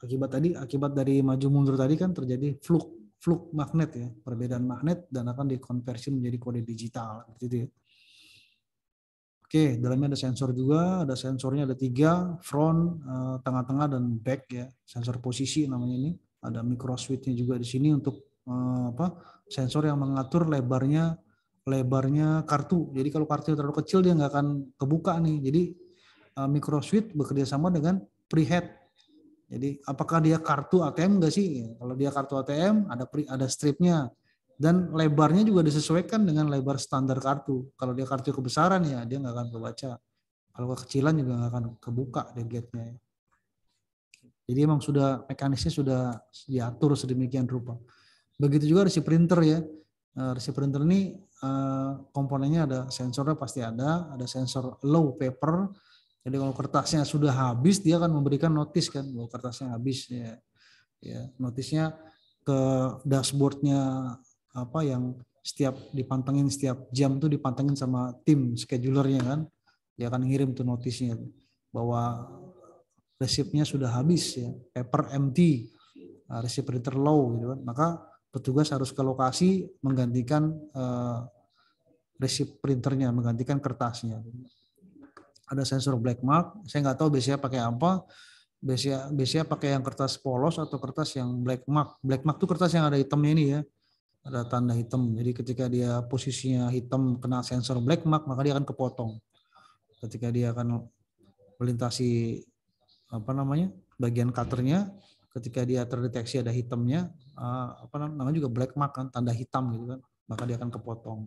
Akibat dari maju mundur tadi kan terjadi fluk magnet ya, perbedaan magnet dan akan dikonversi menjadi kode digital gitu ya. Oke, dalamnya ada sensor juga, ada sensornya ada 3, front, tengah-tengah dan back ya, sensor posisi namanya ini. Ada micro switch-nya juga di sini untuk sensor yang mengatur lebarnya kartu. Jadi kalau kartu terlalu kecil dia nggak akan kebuka nih. Jadi micro switch bekerja sama dengan prehead. Jadi apakah dia kartu ATM enggak sih? Kalau dia kartu ATM ada stripnya dan lebarnya juga disesuaikan dengan lebar standar kartu. Kalau dia kartu kebesaran ya dia nggak akan kebaca. Kalau kekecilan juga nggak akan kebuka di gate-nya. Jadi emang sudah mekanisnya sudah diatur sedemikian rupa. Begitu juga resi printer ya. Resi printer ini komponennya ada sensornya pasti ada sensor low paper. Jadi kalau kertasnya sudah habis dia akan memberikan notis kan, bahwa kertasnya habis ya. Ya, notisnya ke dashboardnya apa yang setiap dipantengin setiap jam tuh dipantengin sama tim schedulernya kan. Dia akan ngirim tuh notisnya bahwa resipnya sudah habis ya, paper empty, resip printer low gitu kan. Maka petugas harus ke lokasi menggantikan resip printernya, menggantikan kertasnya. Ada sensor black mark, saya nggak tahu biasanya pakai apa. Biasanya pakai yang kertas polos atau kertas yang black mark. Black mark itu kertas yang ada hitamnya ini ya, ada tanda hitam. Jadi ketika dia posisinya hitam kena sensor black mark, maka dia akan kepotong. Ketika dia akan melintasi apa namanya bagian cutternya, ketika dia terdeteksi ada hitamnya, apa namanya juga black mark kan, tanda hitam gitu kan, maka dia akan kepotong.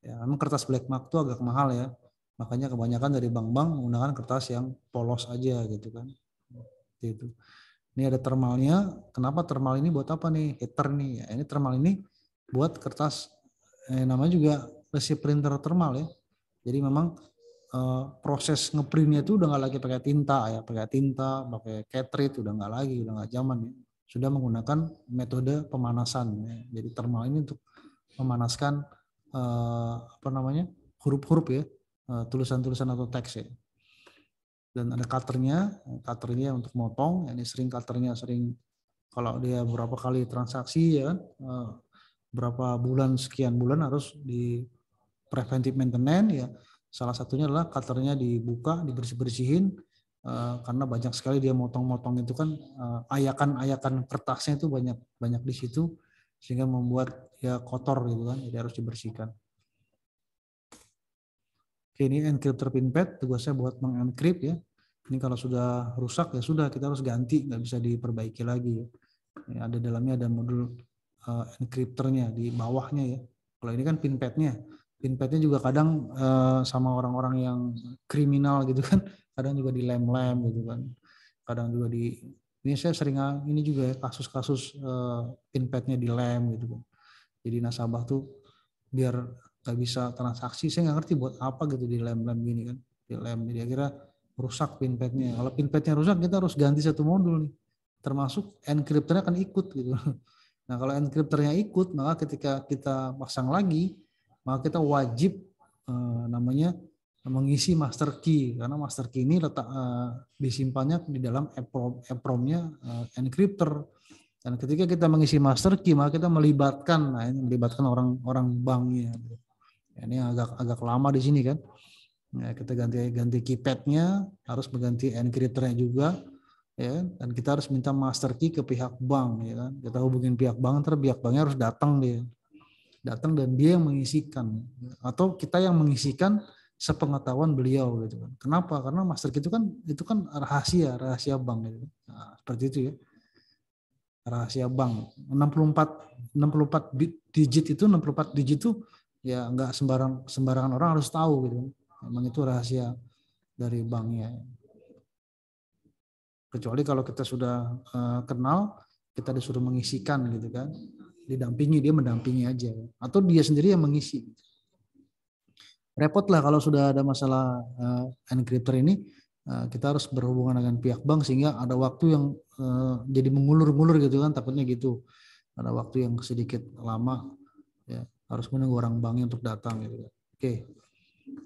Ya, memang kertas black mark itu agak mahal ya, makanya kebanyakan dari bank-bank menggunakan kertas yang polos aja gitu kan. Itu. Ini ada thermalnya. Kenapa thermal ini buat apa nih? Heater nih. Ya, ini thermal ini buat kertas namanya juga resi printer thermal ya. Jadi memang proses ngeprintnya itu udah nggak lagi pakai tinta ya, pakai cartridge udah nggak lagi, udah nggak zaman ya. Sudah menggunakan metode pemanasan. Ya. Jadi thermal ini untuk memanaskan apa namanya huruf-huruf ya, tulisan-tulisan atau teks ya. Dan ada cutternya untuk motong. Ini sering cutternya kalau dia berapa kali transaksi ya, berapa bulan sekian bulan harus di preventive maintenance ya. Salah satunya adalah cutternya dibuka, dibersih-bersihin karena banyak sekali dia motong-motong itu kan ayakan-ayakan kertasnya itu banyak di situ sehingga membuat ya kotor gitu kan, jadi harus dibersihkan. Oke, ini encryptor pin pad, tugasnya buat mengencrypt ya. Ini kalau sudah rusak ya sudah kita harus ganti, nggak bisa diperbaiki lagi ya. Ya, ada dalamnya ada modul encryptornya di bawahnya ya. Kalau ini kan pin padnya. Pin padnya juga kadang sama orang-orang yang kriminal gitu kan, kadang juga dilem-lem gitu kan. Kadang juga ini saya sering ini juga ya kasus-kasus pin padnya dilem gitu kan. Jadi nasabah tuh biar nggak bisa transaksi, saya nggak ngerti buat apa gitu dilem-lem gini kan, dilem jadi akhirnya rusak pin padnya. Kalau pin padnya rusak kita harus ganti satu modul nih, termasuk encryptornya akan ikut gitu. Nah kalau encryptornya ikut, maka ketika kita pasang lagi, maka kita wajib namanya mengisi master key, karena master key ini letak disimpannya di dalam EPROM-nya encryptor. Dan ketika kita mengisi master key, maka kita melibatkan orang banknya. Ya, ini agak lama di sini kan. Ya, kita ganti keypadnya, harus mengganti encryptornya juga, ya. Dan kita harus minta master key ke pihak bank, ya kan. Kita hubungin pihak bank, terus pihak banknya harus datang dan dia yang mengisikan, atau kita yang mengisikan sepengetahuan beliau gitu kan. Kenapa? Karena master key itu kan rahasia bank gitu. Nah, seperti itu ya. Rahasia bank 64 digit itu ya nggak sembarangan orang harus tahu gitu. Memang itu rahasia dari banknya. Kecuali kalau kita sudah kenal, kita disuruh mengisikan gitu kan. Dia mendampingi aja atau dia sendiri yang mengisi. Repot lah kalau sudah ada masalah encryptor ini. Kita harus berhubungan dengan pihak bank sehingga ada waktu yang jadi mengulur-ngulur gitu kan, takutnya gitu. Ada waktu yang sedikit lama ya, harus menunggu orang banknya untuk datang gitu. Oke.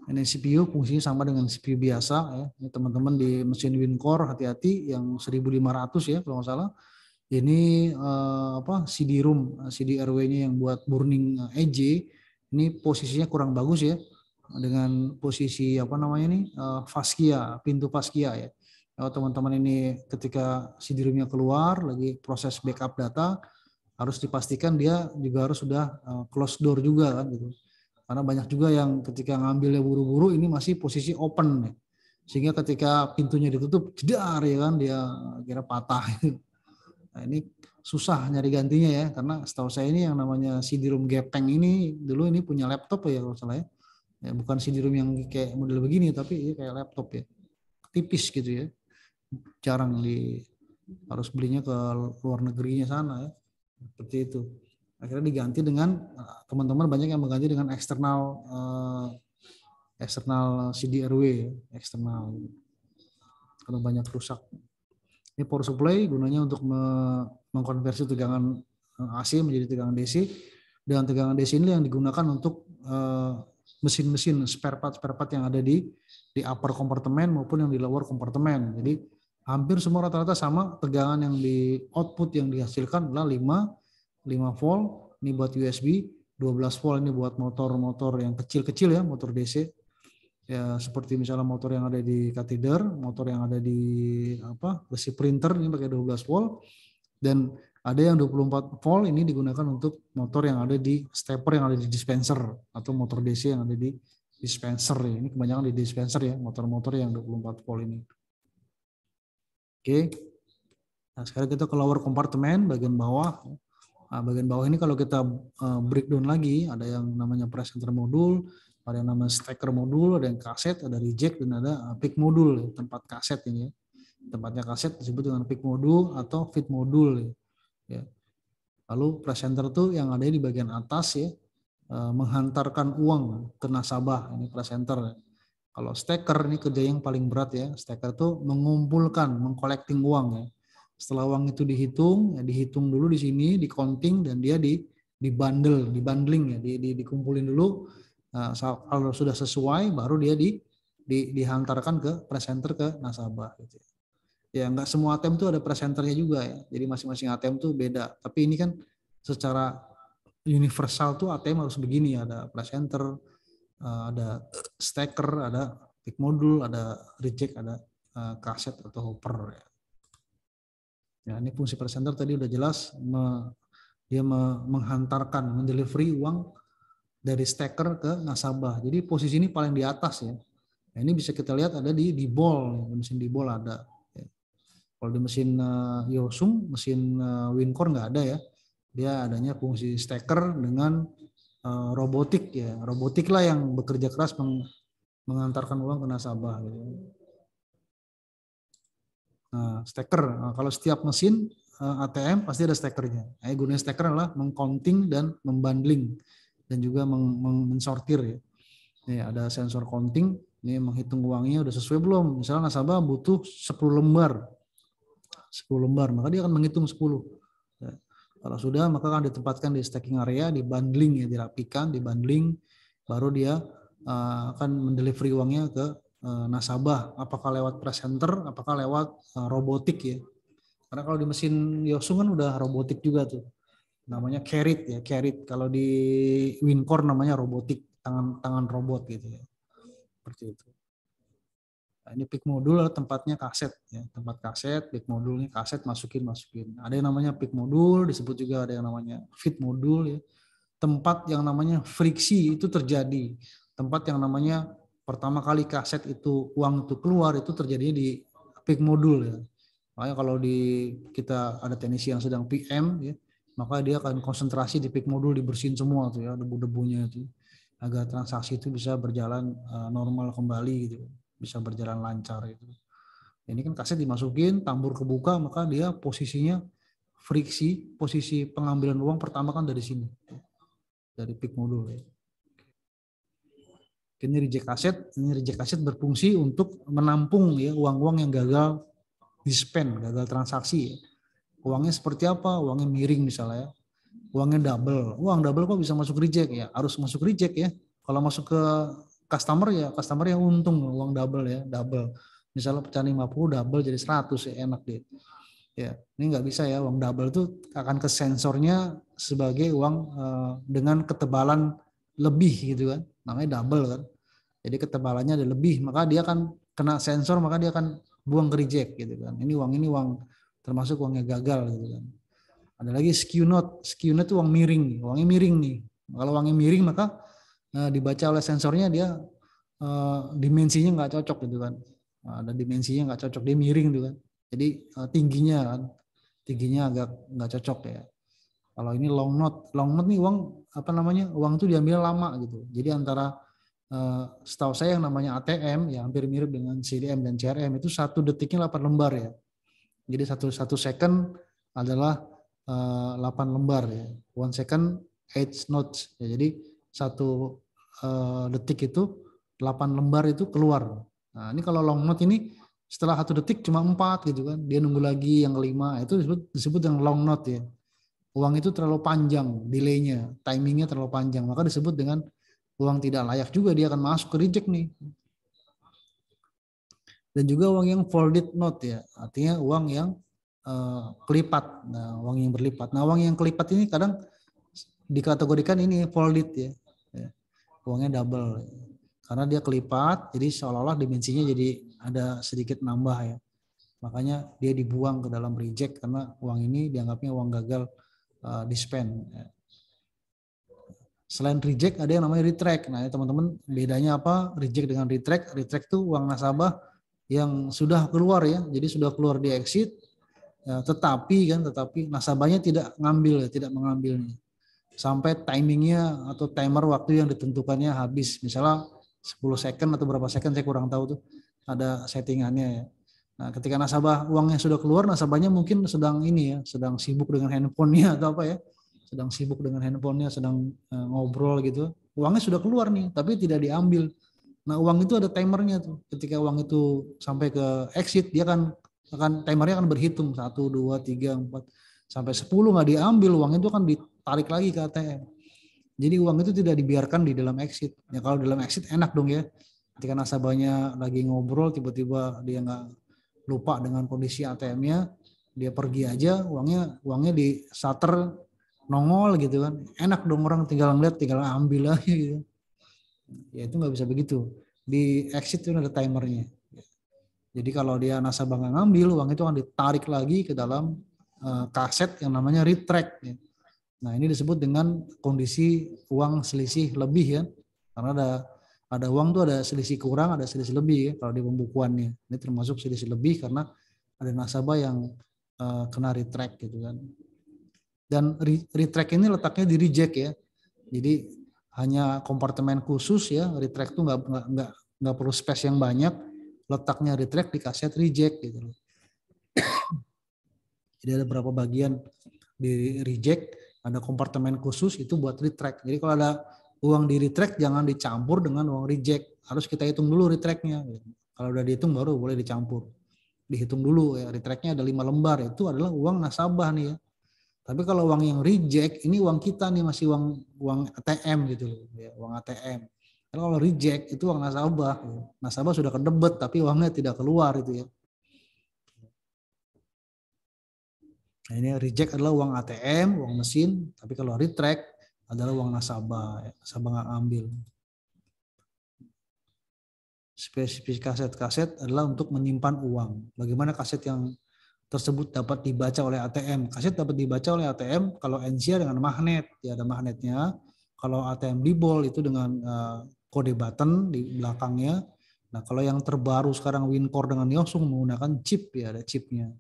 Ini CPU fungsinya sama dengan CPU biasa ya. Ini teman-teman di mesin WinCore hati-hati yang 1500 ya kalau nggak salah. Ini CD-ROM, CD-RW-nya yang buat burning EJ ini posisinya kurang bagus ya. Dengan posisi Fascia, pintu Fascia ya. Kalau teman-teman ini ketika CD-ROM-nya keluar lagi proses backup data, harus dipastikan dia juga harus sudah close door juga kan gitu. Karena banyak juga yang ketika ngambilnya buru-buru ini masih posisi open ya. Sehingga ketika pintunya ditutup jedar ya kan, dia kira patah. Nah, ini susah nyari gantinya ya, karena setahu saya ini yang namanya CD-ROM gepeng ini dulu ini punya laptop ya kalau salah ya. Ya, bukan CD-ROM yang kayak model begini, tapi kayak laptop ya, tipis gitu ya, jarang harus belinya ke luar negerinya sana ya. Seperti itu. Akhirnya diganti dengan teman-teman banyak yang mengganti dengan eksternal CDRW ya, eksternal karena banyak rusak. Ini power supply gunanya untuk mengkonversi tegangan AC menjadi tegangan DC. Dan tegangan DC ini yang digunakan untuk mesin-mesin spare part yang ada di upper kompartemen maupun yang di lower kompartemen. Jadi hampir semua rata-rata sama, tegangan yang di output yang dihasilkan adalah 5 volt ini buat USB, 12 volt ini buat motor-motor yang kecil-kecil ya, motor DC. Ya seperti misalnya motor yang ada di catheter, motor yang ada di besi printer ini pakai 12 volt, dan ada yang 24 volt ini digunakan untuk motor yang ada di stepper yang ada di dispenser atau motor DC yang ada di dispenser. Ini kebanyakan di dispenser ya, motor-motor yang 24 volt ini. Oke. Nah, sekarang kita ke lower compartment bagian bawah. Nah, bagian bawah ini kalau kita breakdown lagi, ada yang namanya presenter modul, ada yang namanya stacker modul, ada yang kaset, ada reject, dan ada pick modul, tempat kaset ini. Tempatnya kaset disebut dengan pick modul atau feed modul. Ya. Lalu presenter tuh yang ada di bagian atas ya, menghantarkan uang ke nasabah, ini presenter. Kalau stacker ini kerja yang paling berat ya, stacker tuh mengumpulkan, mengcollecting uang ya. Setelah uang itu dihitung, ya dihitung dulu di sini, di counting, dan dia dibundling ya, dikumpulin dulu. Nah, kalau sudah sesuai, baru dia dihantarkan ke presenter ke nasabah. Gitu. Ya nggak semua ATM itu ada presenternya juga ya. Jadi masing-masing ATM tuh beda. Tapi ini kan secara universal tuh ATM harus begini, ada presenter, ada stacker, ada pick modul, ada reject, ada kaset atau hopper ya. Ya, ini fungsi presenter tadi udah jelas, dia menghantarkan, mendelivery uang dari stacker ke nasabah. Jadi posisi ini paling di atas ya. Nah, ini bisa kita lihat ada di ball, mesin di ball ada. Ya. Kalau di mesin Yosung, mesin Wincor nggak ada ya. Dia adanya fungsi stacker dengan robotik ya. Robotik lah yang bekerja keras mengantarkan uang ke nasabah. Gitu. Nah, stacker. Nah, kalau setiap mesin ATM pasti ada stackernya. Nah, gunanya stacker adalah mengcounting dan membundling dan juga mensortir ya. Nih ada sensor counting, ini menghitung uangnya udah sesuai belum. Misalnya nasabah butuh 10 lembar, maka dia akan menghitung 10. Ya. Kalau sudah maka akan ditempatkan di stacking area, dibundling ya, dirapikan, dibundling, baru dia akan mendelivery uangnya ke nasabah, apakah lewat presenter, apakah lewat robotik ya. Karena kalau di mesin Yosung kan udah robotik juga tuh. Namanya carried ya, carried. Kalau di Wincor namanya robotik, tangan robot gitu ya. Seperti itu. Nah, ini pick modul tempatnya kaset ya, tempat kaset, pick modul ini kaset masukin. Ada yang namanya pick modul, disebut juga ada yang namanya feed modul ya. Tempat yang namanya friksi itu terjadi. Tempat yang namanya pertama kali kaset itu uang itu keluar itu terjadinya di pick modul ya. Makanya kalau kita ada teknisi yang sedang PM ya, maka dia akan konsentrasi di pick modul, dibersihin semua tuh ya, debu-debunya itu agar transaksi itu bisa berjalan normal kembali gitu, bisa berjalan lancar itu. Ini kan kaset dimasukin, tambur kebuka, maka dia posisinya friksi, posisi pengambilan uang pertama kan dari sini, dari pick modul ya. Ini reject kaset berfungsi untuk menampung ya uang-uang yang gagal di-spend, gagal transaksi ya. Uangnya seperti apa? Uangnya miring misalnya ya. Uangnya double. Uang double kok bisa masuk reject ya? Harus masuk reject ya. Kalau masuk ke customer ya, customer yang untung uang double ya, double. Misalnya pecahan 50 double jadi 100 ya, enak deh. Ya, ini nggak bisa ya, uang double itu akan ke sensornya sebagai uang dengan ketebalan lebih gitu kan. Namanya double kan. Jadi ketebalannya ada lebih, maka dia akan kena sensor, maka dia akan buang ke reject gitu kan. Ini uang termasuk uangnya gagal gitu kan. Ada lagi skew note itu uang miring, uangnya miring nih. Kalau uangnya miring maka dibaca oleh sensornya dia dimensinya nggak cocok gitu kan. Ada dimensinya nggak cocok, dia miring gitu kan. Jadi tingginya agak nggak cocok ya. Kalau ini long note nih uang uang itu diambil lama gitu. Jadi antara setahu saya yang namanya ATM ya hampir mirip dengan CDM dan CRM itu 1 detiknya 8 lembar ya. Jadi satu second adalah 8 lembar ya. 1 second 8 notes. Ya, jadi 1 detik itu 8 lembar itu keluar. Nah, ini kalau long note ini setelah 1 detik cuma 4 gitu kan. Dia nunggu lagi yang kelima. Itu disebut yang long note ya. Uang itu terlalu panjang, delaynya, timingnya terlalu panjang. Maka disebut dengan uang tidak layak juga, dia akan masuk ke reject nih. Dan juga uang yang folded note ya, artinya uang yang kelipat. Nah, uang yang berlipat. Nah, uang yang kelipat ini kadang dikategorikan ini folded ya. Uangnya double. Karena dia kelipat, jadi seolah-olah dimensinya jadi ada sedikit nambah ya. Makanya dia dibuang ke dalam reject karena uang ini dianggapnya uang gagal di-spend. Selain reject ada yang namanya retract. Nah, teman-teman bedanya apa? Reject dengan retract. Retract itu uang nasabah yang sudah keluar ya. Jadi sudah keluar di exit, ya, tetapi nasabahnya tidak ngambil ya, tidak mengambilnya. Sampai timingnya atau timer waktu yang ditentukannya habis. Misalnya 10 second atau berapa second saya kurang tahu tuh. Ada settingannya ya. Nah, ketika nasabah uangnya sudah keluar, nasabahnya mungkin sedang ini ya, sedang sibuk dengan handphonenya atau apa ya. Sedang sibuk dengan handphonenya, sedang ngobrol gitu. Uangnya sudah keluar nih, tapi tidak diambil. Nah, uang itu ada timernya tuh. Ketika uang itu sampai ke exit, dia akan timernya akan berhitung 1, 2, 3, 4 sampai 10 nggak diambil, uang itu akan ditarik lagi ke ATM. Jadi uang itu tidak dibiarkan di dalam exit. Ya kalau di dalam exit enak dong ya. Ketika nasabahnya lagi ngobrol, tiba-tiba dia nggak lupa dengan kondisi ATM-nya, dia pergi aja, uangnya di shutter nongol gitu kan, enak dong, orang tinggal ngeliat, tinggal ambil aja gitu. Ya itu nggak bisa begitu. Di exit itu ada timernya. Jadi kalau dia nasabah nggak ngambil, uang itu akan ditarik lagi ke dalam kaset yang namanya retract. Ya. Nah ini disebut dengan kondisi uang selisih lebih ya, karena ada uang tuh ada selisih kurang, ada selisih lebih ya kalau di pembukuannya. Ini termasuk selisih lebih karena ada nasabah yang kena retract gitu kan. Dan retract ini letaknya di reject ya. Jadi hanya kompartemen khusus ya, retract itu nggak perlu space yang banyak, letaknya retract di kaset reject gitu loh. Jadi ada beberapa bagian di reject, ada kompartemen khusus itu buat retract. Jadi kalau ada uang di retract jangan dicampur dengan uang reject, harus kita hitung dulu retractnya. Kalau udah dihitung baru boleh dicampur. Dihitung dulu ya, retractnya ada 5 lembar, itu adalah uang nasabah nih ya. Tapi kalau uang yang reject, ini uang kita nih, masih uang ATM gitu loh, ya, uang ATM. Kalau reject itu uang nasabah. Nasabah sudah kedebet tapi uangnya tidak keluar itu ya. Nah, ini reject adalah uang ATM, uang mesin, tapi kalau retract adalah uang nasabah, ya. Nasabah nggak ambil. Spesifikasi kaset adalah untuk menyimpan uang. Bagaimana kaset yang tersebut dapat dibaca oleh ATM. Kaset dapat dibaca oleh ATM kalau NCA dengan magnet, ya ada magnetnya. Kalau ATM Diebol itu dengan kode button di belakangnya. Nah, kalau yang terbaru sekarang WinCore dengan Yosung menggunakan chip, ya ada chipnya.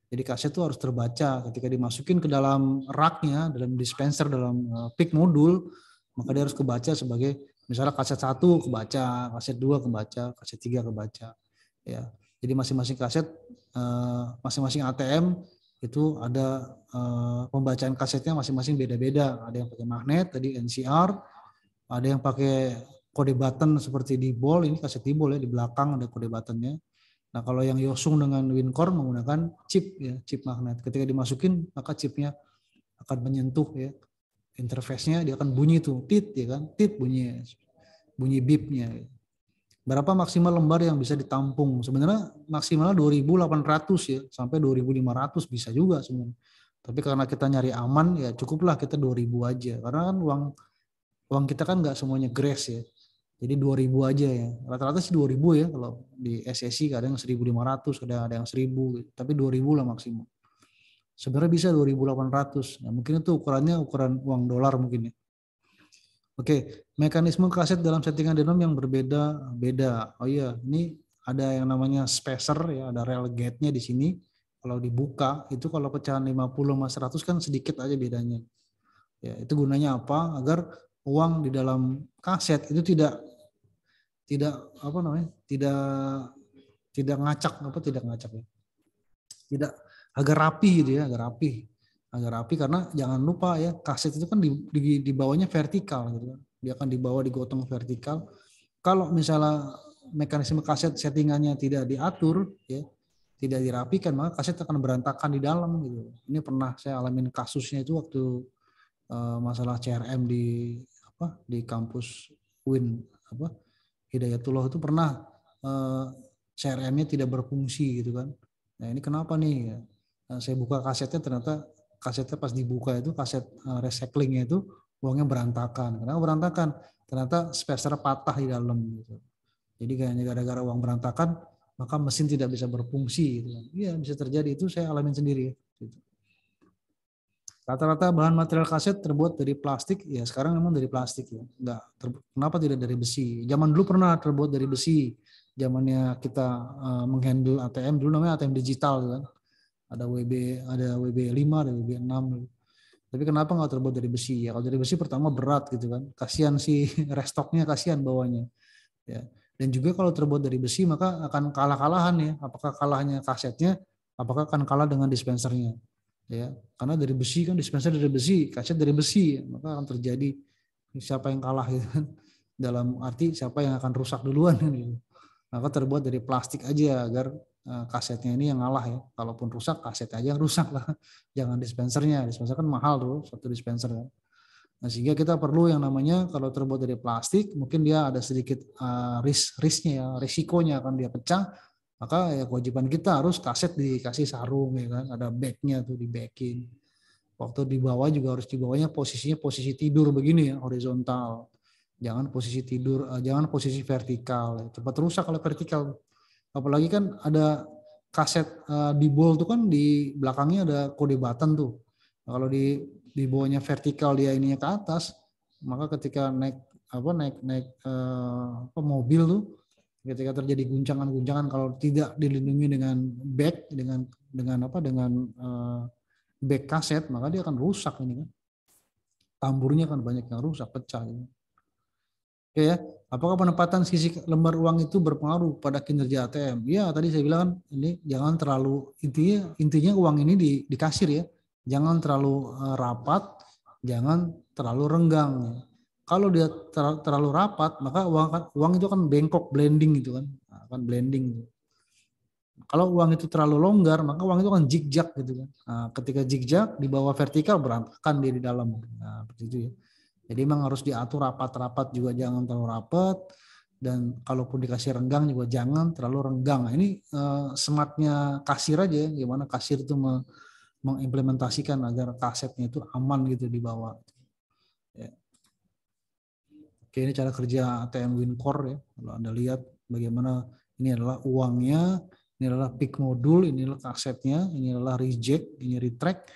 Jadi kaset itu harus terbaca ketika dimasukin ke dalam raknya, dalam dispenser, dalam PIC modul, maka dia harus kebaca sebagai misalnya kaset 1 kebaca, kaset 2 kebaca, kaset 3 kebaca. Ya. Jadi masing-masing kaset, masing-masing ATM itu ada pembacaan kasetnya masing-masing beda-beda. Ada yang pakai magnet, tadi NCR, ada yang pakai kode button seperti Diebol, ini kaset Diebol ya, di belakang ada kode buttonnya. Nah kalau yang Yosung dengan WinCore menggunakan chip ya, chip magnet. Ketika dimasukin maka chipnya akan menyentuh ya interface-nya, dia akan bunyi tuh tit ya kan, tit bunyi bipnya. Berapa maksimal lembar yang bisa ditampung? Sebenarnya maksimalnya 2.800 ya, sampai 2.500 bisa juga sebenarnya. Tapi karena kita nyari aman ya cukuplah kita 2.000 aja. Karena kan uang kita kan nggak semuanya grace ya. Jadi 2.000 aja ya. Rata-rata sih 2.000 ya kalau di SSI, kadang 1.500, kadang ada yang 1.000 gitu. Tapi 2.000 lah maksimum. Sebenarnya bisa 2.800. Nah, mungkin itu ukurannya ukuran uang dolar mungkin ya. Oke, mekanisme kaset dalam settingan denom yang berbeda-beda. Oh iya, ini ada yang namanya spacer ya, ada rail gate-nya di sini. Kalau dibuka itu kalau pecahan 50 sama 100 kan sedikit aja bedanya. Ya, itu gunanya apa? Agar uang di dalam kaset itu tidak apa namanya? Tidak ngacak ya. tidak agak rapi gitu ya, agak rapi karena jangan lupa ya kaset itu kan di bawahnya vertikal gitu kan. Dia akan dibawa digotong vertikal. Kalau misalnya mekanisme kaset settingannya tidak diatur ya, tidak dirapikan, maka kaset akan berantakan di dalam gitu. Ini pernah saya alamin kasusnya itu waktu masalah CRM di kampus UIN Hidayatullah itu pernah CRM-nya tidak berfungsi gitu kan. Nah ini kenapa nih? Nah, saya buka kasetnya, ternyata kasetnya pas dibuka itu kaset recyclingnya itu uangnya berantakan. Kenapa berantakan? Ternyata spacer patah di dalam gitu. Jadi kayaknya gara-gara uang berantakan maka mesin tidak bisa berfungsi gitu. Iya bisa terjadi, itu saya alamin sendiri gitu. Rata-rata bahan material kaset terbuat dari plastik, ya sekarang memang dari plastik ya. Kenapa tidak dari besi? Zaman dulu pernah terbuat dari besi. Zamannya kita menghandle ATM, dulu namanya ATM digital kan. Ada WB5, ada WB6. Tapi kenapa nggak terbuat dari besi? Ya kalau dari besi pertama berat gitu kan. Kasihan si restoknya, kasihan bawahnya. Ya. Dan juga kalau terbuat dari besi maka akan kalah-kalahan ya. Apakah kalahnya kasetnya, apakah akan kalah dengan dispensernya? Ya, karena dari besi kan, dispenser dari besi, kaset dari besi, maka akan terjadi siapa yang kalah gitu kan. Dalam arti siapa yang akan rusak duluan gitu. Maka terbuat dari plastik aja agar kasetnya ini yang ngalah ya. Kalaupun rusak, kaset aja yang rusak lah. Jangan dispensernya. Dispenser kan mahal tuh, satu dispenser kan. Nah, sehingga kita perlu yang namanya kalau terbuat dari plastik, mungkin dia ada sedikit risknya ya, risikonya akan dia pecah. Maka ya kewajiban kita harus kaset dikasih sarung ya kan, ada bagnya tuh di backing. Waktu di bawah juga harus dibawanya posisinya posisi tidur begini ya, horizontal. Jangan posisi tidur, jangan posisi vertikal. Cepat rusak kalau vertikal. Apalagi kan ada kaset di bol tuh kan di belakangnya ada kode button tuh. Nah, kalau di bawahnya vertikal dia ininya ke atas, maka ketika naik mobil tuh, ketika terjadi guncangan-guncangan kalau tidak dilindungi dengan back dengan back kaset, maka dia akan rusak ini kan. Tamburnya kan banyak yang rusak, pecah gitu. Oke ya, apakah penempatan sisi lembar uang itu berpengaruh pada kinerja ATM? Ya, tadi saya bilang kan ini jangan terlalu intinya uang ini di kasir ya. Jangan terlalu rapat, jangan terlalu renggang. Kalau dia terlalu rapat, maka uang itu akan bengkok, blending gitu kan, akan blending. Kalau uang itu terlalu longgar, maka uang itu akan zigzag gitu kan. Nah, ketika zigzag di bawah vertikal berantakan dia di dalam. Nah, seperti itu ya. Jadi memang harus diatur rapat-rapat juga, jangan terlalu rapat, dan kalaupun dikasih renggang juga jangan terlalu renggang. Nah, ini smartnya kasir aja, gimana kasir itu mengimplementasikan agar kasetnya itu aman gitu di bawah. Ya. Oke, ini cara kerja ATM WinCore ya. Kalau Anda lihat bagaimana ini adalah uangnya, ini adalah peak modul, ini adalah kasetnya, ini adalah reject, ini retract,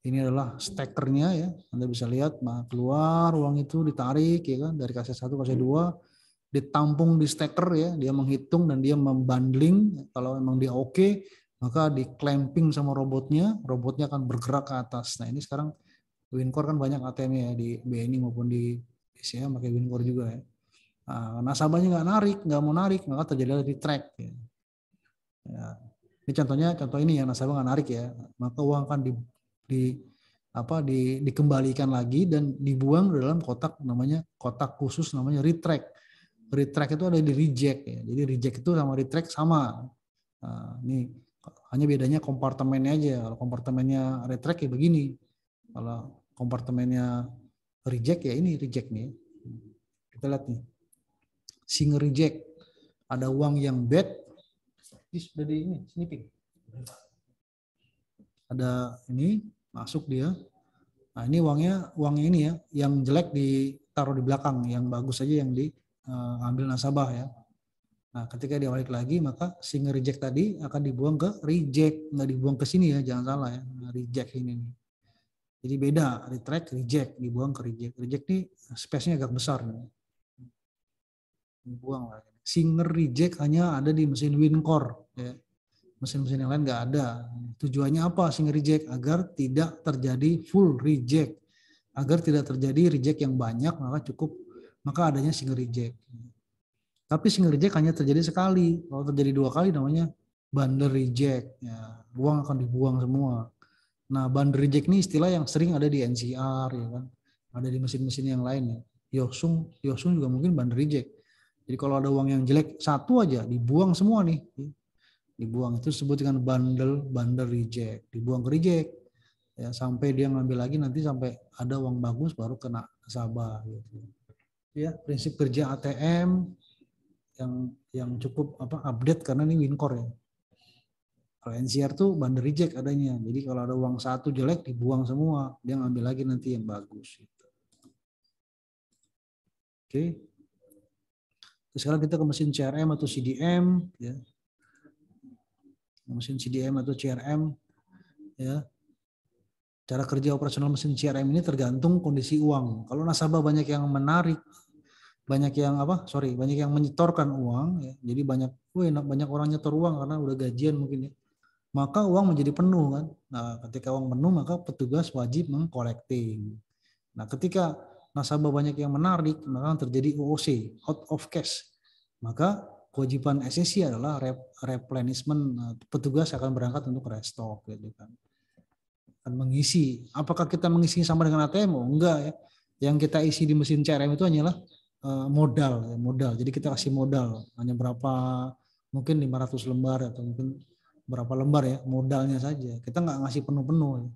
ini adalah stackernya ya. Anda bisa lihat, keluar uang itu ditarik ya kan dari kaset 1 kaset 2, ditampung di stacker ya, dia menghitung dan dia membundling. Kalau memang dia oke, maka di clamping sama robotnya akan bergerak ke atas. Nah, ini sekarang WinCore kan banyak ATM ya di BNI maupun di BCA pakai WinCore juga ya. Nah, nasabahnya nggak mau narik, maka terjadi retract ya. Ya. Ini contoh ini yang nasabah nggak narik ya, maka uang akan dikembalikan lagi dan dibuang dalam kotak khusus namanya retract. Retract itu ada di reject ya. Jadi reject itu sama retract sama. Nah, ini hanya bedanya kompartemennya aja. Kalau kompartemennya retract ya begini. Kalau kompartemennya reject ya ini reject nih. Kita lihat nih. Single reject. Ada uang yang bad. Ini sudah di ini snipping. Ada ini masuk dia. Nah, ini uangnya ini ya, yang jelek ditaruh di belakang, yang bagus aja yang diambil nasabah ya. Nah, ketika dia balik lagi, maka single reject tadi akan dibuang ke reject, nggak dibuang ke sini ya, jangan salah ya. Nah, reject ini nih. Jadi beda, retract, reject, dibuang ke reject. Reject ini space-nya agak besar nih. Dibuang lah. Single reject hanya ada di mesin WinCore ya. Mesin-mesin yang lain nggak ada. Tujuannya apa single reject? Agar tidak terjadi full reject. Agar tidak terjadi reject yang banyak, maka adanya single reject. Tapi single reject hanya terjadi sekali. Kalau terjadi 2 kali namanya bundle reject, ya, uang akan dibuang semua. Nah, bundle reject ini istilah yang sering ada di NCR, ya kan, ada di mesin-mesin yang lain ya. Yosung juga mungkin bundle reject. Jadi kalau ada uang yang jelek satu aja dibuang semua nih, dibuang, itu disebut dengan bundle reject, dibuang ke reject ya, sampai dia ngambil lagi, nanti sampai ada uang bagus baru kena nasabah gitu. Ya, prinsip kerja ATM yang cukup update karena ini Wincor ya. Kalau NCR tuh bundle reject adanya. Jadi kalau ada uang satu jelek dibuang semua, dia ngambil lagi nanti yang bagus gitu. Oke. Terus sekarang kita ke mesin CRM atau CDM ya. Mesin CDM atau CRM ya. Cara kerja operasional mesin CRM ini tergantung kondisi uang. Kalau nasabah banyak yang menarik, banyak yang menyetorkan uang ya. Jadi banyak orang nyetor uang karena udah gajian mungkin ya. Maka uang menjadi penuh kan. Nah, ketika uang penuh maka petugas wajib mengcollecting. Nah, ketika nasabah banyak yang menarik, maka terjadi OOC, out of cash. Maka kewajiban SSI adalah replenishment. Petugas akan berangkat untuk restock gitu kan. Akan mengisi. Apakah kita mengisi sama dengan ATM? Oh, enggak ya. Yang kita isi di mesin CRM itu hanyalah modal. Jadi kita kasih modal hanya berapa, mungkin 500 lembar atau mungkin berapa lembar ya, modalnya saja. Kita nggak ngasih penuh-penuh.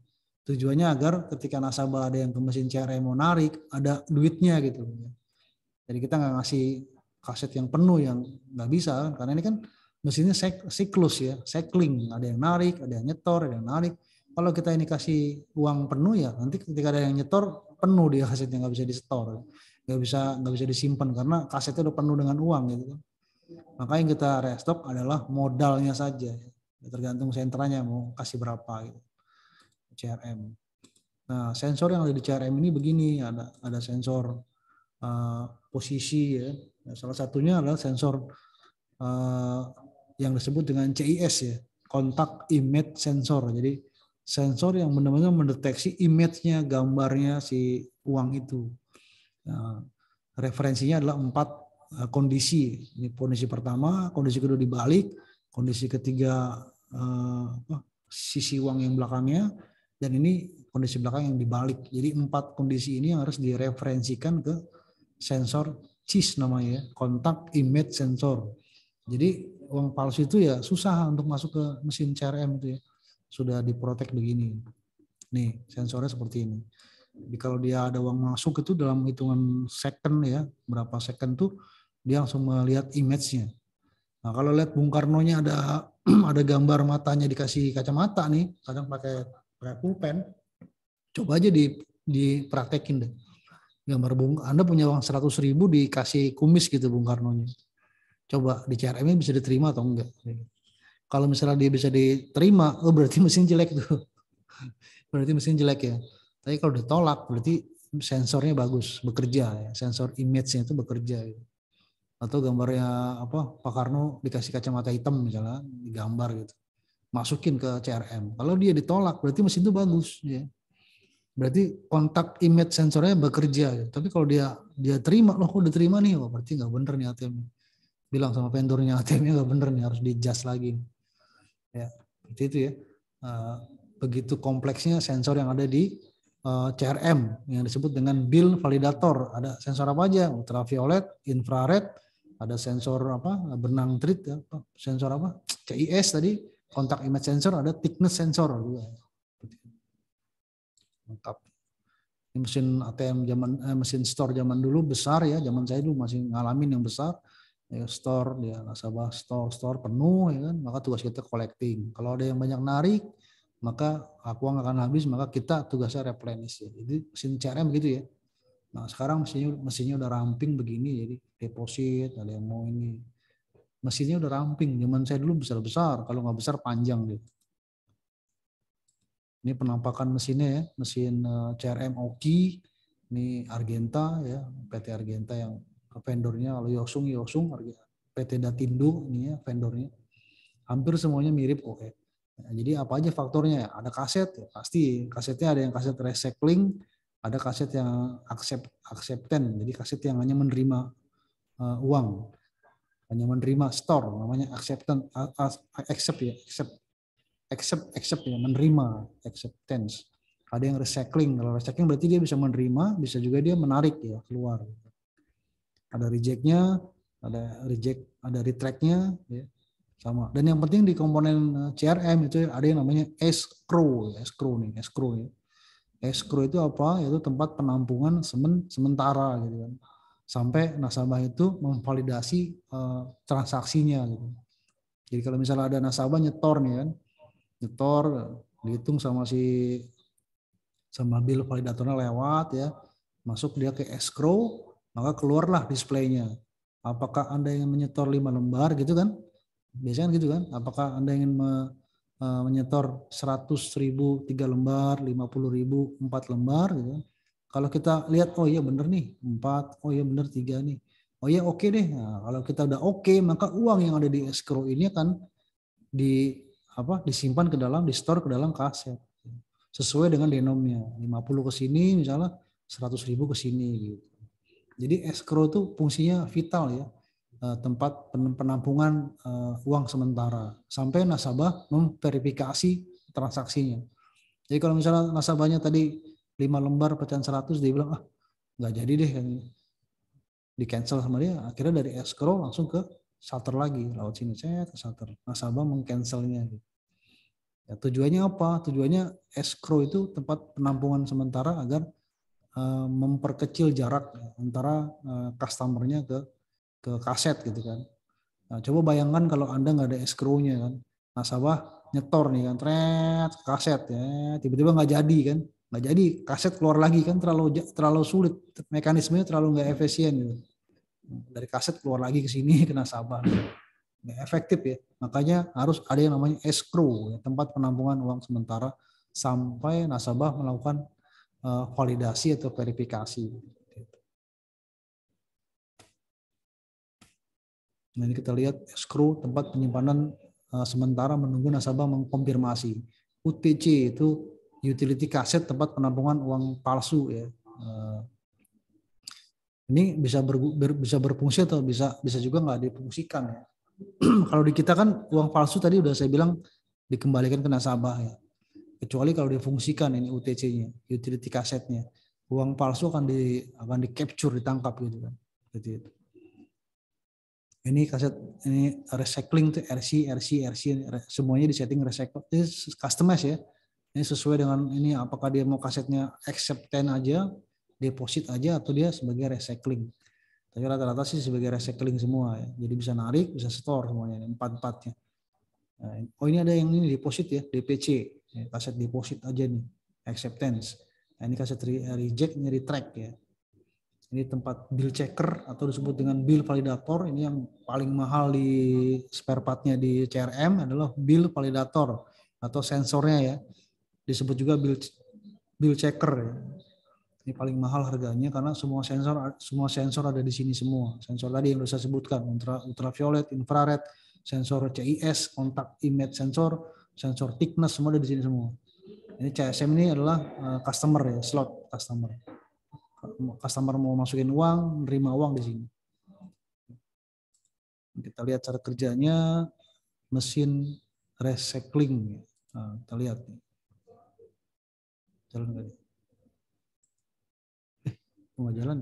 Tujuannya agar ketika nasabah ada yang ke mesin CRM mau narik, ada duitnya gitu. Jadi kita nggak ngasih kaset yang penuh, yang nggak bisa, karena ini kan mesinnya siklus ya, cycling. Ada yang narik, ada yang nyetor, ada yang narik. Kalau kita ini kasih uang penuh ya, nanti ketika ada yang nyetor penuh dia kasetnya, nggak bisa disetor, nggak bisa disimpan karena kasetnya udah penuh dengan uang gitu kan. Maka yang kita restock adalah modalnya saja, tergantung sentranya mau kasih berapa gitu. CRM. Nah, sensor yang ada di CRM ini begini, ada sensor posisi ya. Nah, salah satunya adalah sensor yang disebut dengan CIS ya, Contact Image Sensor. Jadi sensor yang benar-benar mendeteksi image-nya, gambarnya si uang itu. Nah, referensinya adalah 4 kondisi. Ini kondisi pertama, kondisi kedua dibalik, kondisi ketiga sisi uang yang belakangnya, dan ini kondisi belakang yang dibalik. Jadi 4 kondisi ini yang harus direferensikan ke sensor CIS namanya, Contact Image Sensor. Jadi uang palsu itu ya susah untuk masuk ke mesin CRM itu ya. Sudah diprotek begini. Nih, sensornya seperti ini. Jadi kalau dia ada uang masuk itu dalam hitungan second ya, berapa second tuh dia langsung melihat image-nya. Nah, kalau lihat Bung Karno-nya ada ada gambar matanya dikasih kacamata nih, kadang pakai pulpen. Coba aja dipraktekin deh. Gambar Anda punya uang 100.000 dikasih kumis gitu Bung Karno-nya. Coba di CRM-nya bisa diterima atau enggak? Kalau misalnya dia bisa diterima, oh berarti mesin jelek tuh. Berarti mesin jelek ya. Tapi kalau ditolak berarti sensornya bagus, bekerja ya. Sensor image-nya itu bekerja. Gitu. Atau gambarnya Pak Karno dikasih kacamata hitam misalnya, digambar gitu. Masukin ke CRM. Kalau dia ditolak berarti mesin itu bagus ya. Berarti kontak image sensornya bekerja. Tapi kalau dia terima, loh kok diterima nih, oh, berarti nggak bener nih ATM. Bilang sama vendornya ATM-nya nggak bener nih, harus di-adjust lagi. Ya, seperti itu ya. Begitu kompleksnya sensor yang ada di CRM yang disebut dengan bill validator. Ada sensor apa aja? Ultraviolet, infrared, ada sensor benang treat, sensor CIS tadi, contact image sensor, ada thickness sensor juga. Lengkap. Ini mesin ATM mesin store zaman dulu besar ya, zaman saya dulu masih ngalamin yang besar. Ya, store dia nasabah store penuh ya kan, maka tugas kita collecting. Kalau ada yang banyak narik, maka uang akan habis, maka kita tugasnya replenish ya. Jadi mesin CRM gitu ya. Nah, sekarang mesinnya udah ramping begini, jadi deposit, ada yang mau ini. Mesinnya udah ramping. Zaman saya dulu besar-besar, kalau nggak besar panjang gitu. Ini penampakan mesinnya ya, mesin CRM Oki, ini Argenta ya, PT Argenta yang vendornya, kalau Yosung, PT Datindo ini ya vendornya. Hampir semuanya mirip kok ya. Nah, jadi apa aja faktornya? Ada kaset, ya, pasti kasetnya ada yang kaset recycling, ada kaset yang acceptance, jadi kaset yang hanya menerima uang. hanya menerima store, namanya accept ya, menerima, acceptance. Ada yang recycling. Kalau recycling berarti dia bisa menerima, bisa juga dia menarik ya keluar. Ada reject-nya, ada retract-nya ya. Sama. Dan yang penting di komponen CRM itu ada yang namanya escrow ya. Escrow itu apa? Itu tempat penampungan sementara gitu kan. Sampai nasabah itu memvalidasi transaksinya gitu. Jadi kalau misalnya ada nasabah nyetor nih kan, nyetor dihitung sama bill validatornya lewat ya, masuk dia ke escrow, maka keluarlah displaynya. Apakah Anda ingin menyetor 5 lembar gitu kan? Biasanya gitu kan? Apakah Anda ingin menyetor 100.000 3 lembar, 50.000 4 lembar gitu kan? Kalau kita lihat oh iya bener nih 4, oh iya bener 3 nih. Oh iya oke deh. Nah, kalau kita udah oke, maka uang yang ada di escrow ini akan disimpan ke dalam, di store ke dalam kaset. Sesuai dengan denomnya. 50 ke sini misalnya 100.000 ke sini gitu. Jadi escrow itu fungsinya vital ya. Tempat penampungan uang sementara sampai nasabah memverifikasi transaksinya. Jadi kalau misalnya nasabahnya tadi 5 lembar pecahan 100, dia bilang nggak jadi deh, di cancel sama dia. Akhirnya dari escrow langsung ke shutter lagi, lewat sini ke shutter. Nasabah mengcancelnya. Ya, tujuannya apa? Tujuannya escrow itu tempat penampungan sementara agar memperkecil jarak antara customernya ke kaset gitu kan. Nah, coba bayangkan kalau Anda nggak ada escrow-nya kan, nasabah nyetor nih kan, tret kaset ya, tiba-tiba nggak jadi kan, nggak jadi, kaset keluar lagi kan, terlalu sulit, mekanismenya terlalu nggak efisien gitu. Dari kaset keluar lagi ke sini ke nasabah, nggak efektif ya. Makanya harus ada yang namanya escrow, ya, tempat penampungan uang sementara sampai nasabah melakukan validasi atau verifikasi. Nah, ini kita lihat escrow, tempat penyimpanan sementara menunggu nasabah mengkonfirmasi. UTC itu utility cassette, tempat penampungan uang palsu ya. Ini bisa berfungsi atau bisa juga nggak difungsikan ya. Kalau di kita kan uang palsu tadi udah saya bilang dikembalikan ke nasabah ya. Kecuali kalau difungsikan ini UTC-nya, utility cassette-nya. Uang palsu akan di capture, ditangkap gitu kan. Gitu. Ini kaset, ini recycling tuh RC semuanya disetting recycle. Ini customize ya. Ini sesuai dengan ini apakah dia mau kasetnya accept 10 aja, deposit aja, atau dia sebagai recycling. Tapi rata-rata sih sebagai recycling semua ya. Jadi bisa narik, bisa store semuanya, empat-empatnya. Nah, oh ini ada yang ini deposit ya, DPC. Ya, kaset deposit aja nih, acceptance. Nah, ini kaset reject, ini retract ya. Ini tempat bill checker atau disebut dengan bill validator. Ini yang paling mahal di spare partnya di CRM adalah bill validator atau sensornya ya. Disebut juga bill checker ya. Ini paling mahal harganya karena semua sensor ada di sini semua. Sensor tadi yang sudah saya sebutkan, ultraviolet, infrared, sensor CIS, kontak image sensor, sensor thickness, semua ada di sini semua. Ini CSM ini adalah customer ya, slot customer. Customer mau masukin uang, nerima uang di sini. Kita lihat cara kerjanya mesin recycling. Nah, kita lihat. Jalan nggak? Nggak jalan.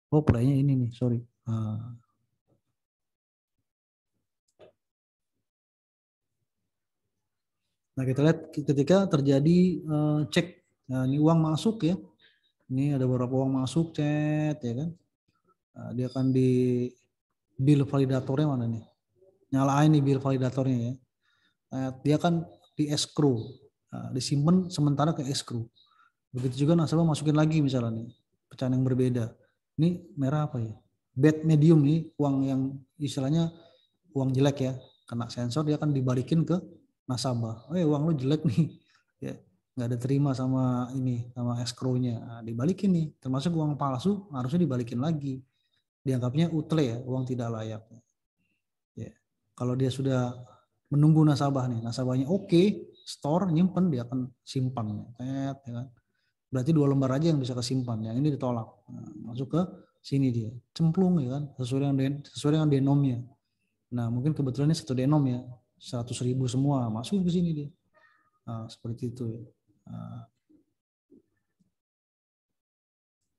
Oh, playnya ini nih, sorry. Nah, kita lihat ketika terjadi cek, nah, ini uang masuk ya. Ini ada beberapa uang masuk, cet, ya kan. Nah, dia akan di bill validatornya mana nih? Nyalain nih bill validatornya ya. Nah, dia kan di escrow, nah, disimpan sementara ke escrow. Begitu juga nasabah masukin lagi misalnya nih, pecahan yang berbeda. Ini merah apa ya? Bad medium nih, uang yang istilahnya uang jelek ya, kena sensor dia akan dibalikin ke nasabah. Oh ya uang lu jelek nih, ya nggak ada terima sama ini sama escrow-nya, nah, dibalikin nih. Termasuk uang palsu harusnya dibalikin lagi. Dianggapnya utle ya, uang tidak layak. Ya. Kalau dia sudah menunggu nasabah nih, nasabahnya oke, store nyimpen, dia akan simpan. Ya kan? Berarti 2 lembar aja yang bisa kesimpan, yang ini ditolak. Nah, masuk ke Sini dia, cemplung ya kan, sesuai dengan denomnya. Nah, mungkin kebetulan ini satu denom ya, 100.000 semua masuk ke sini dia. Nah, seperti itu ya. Nah,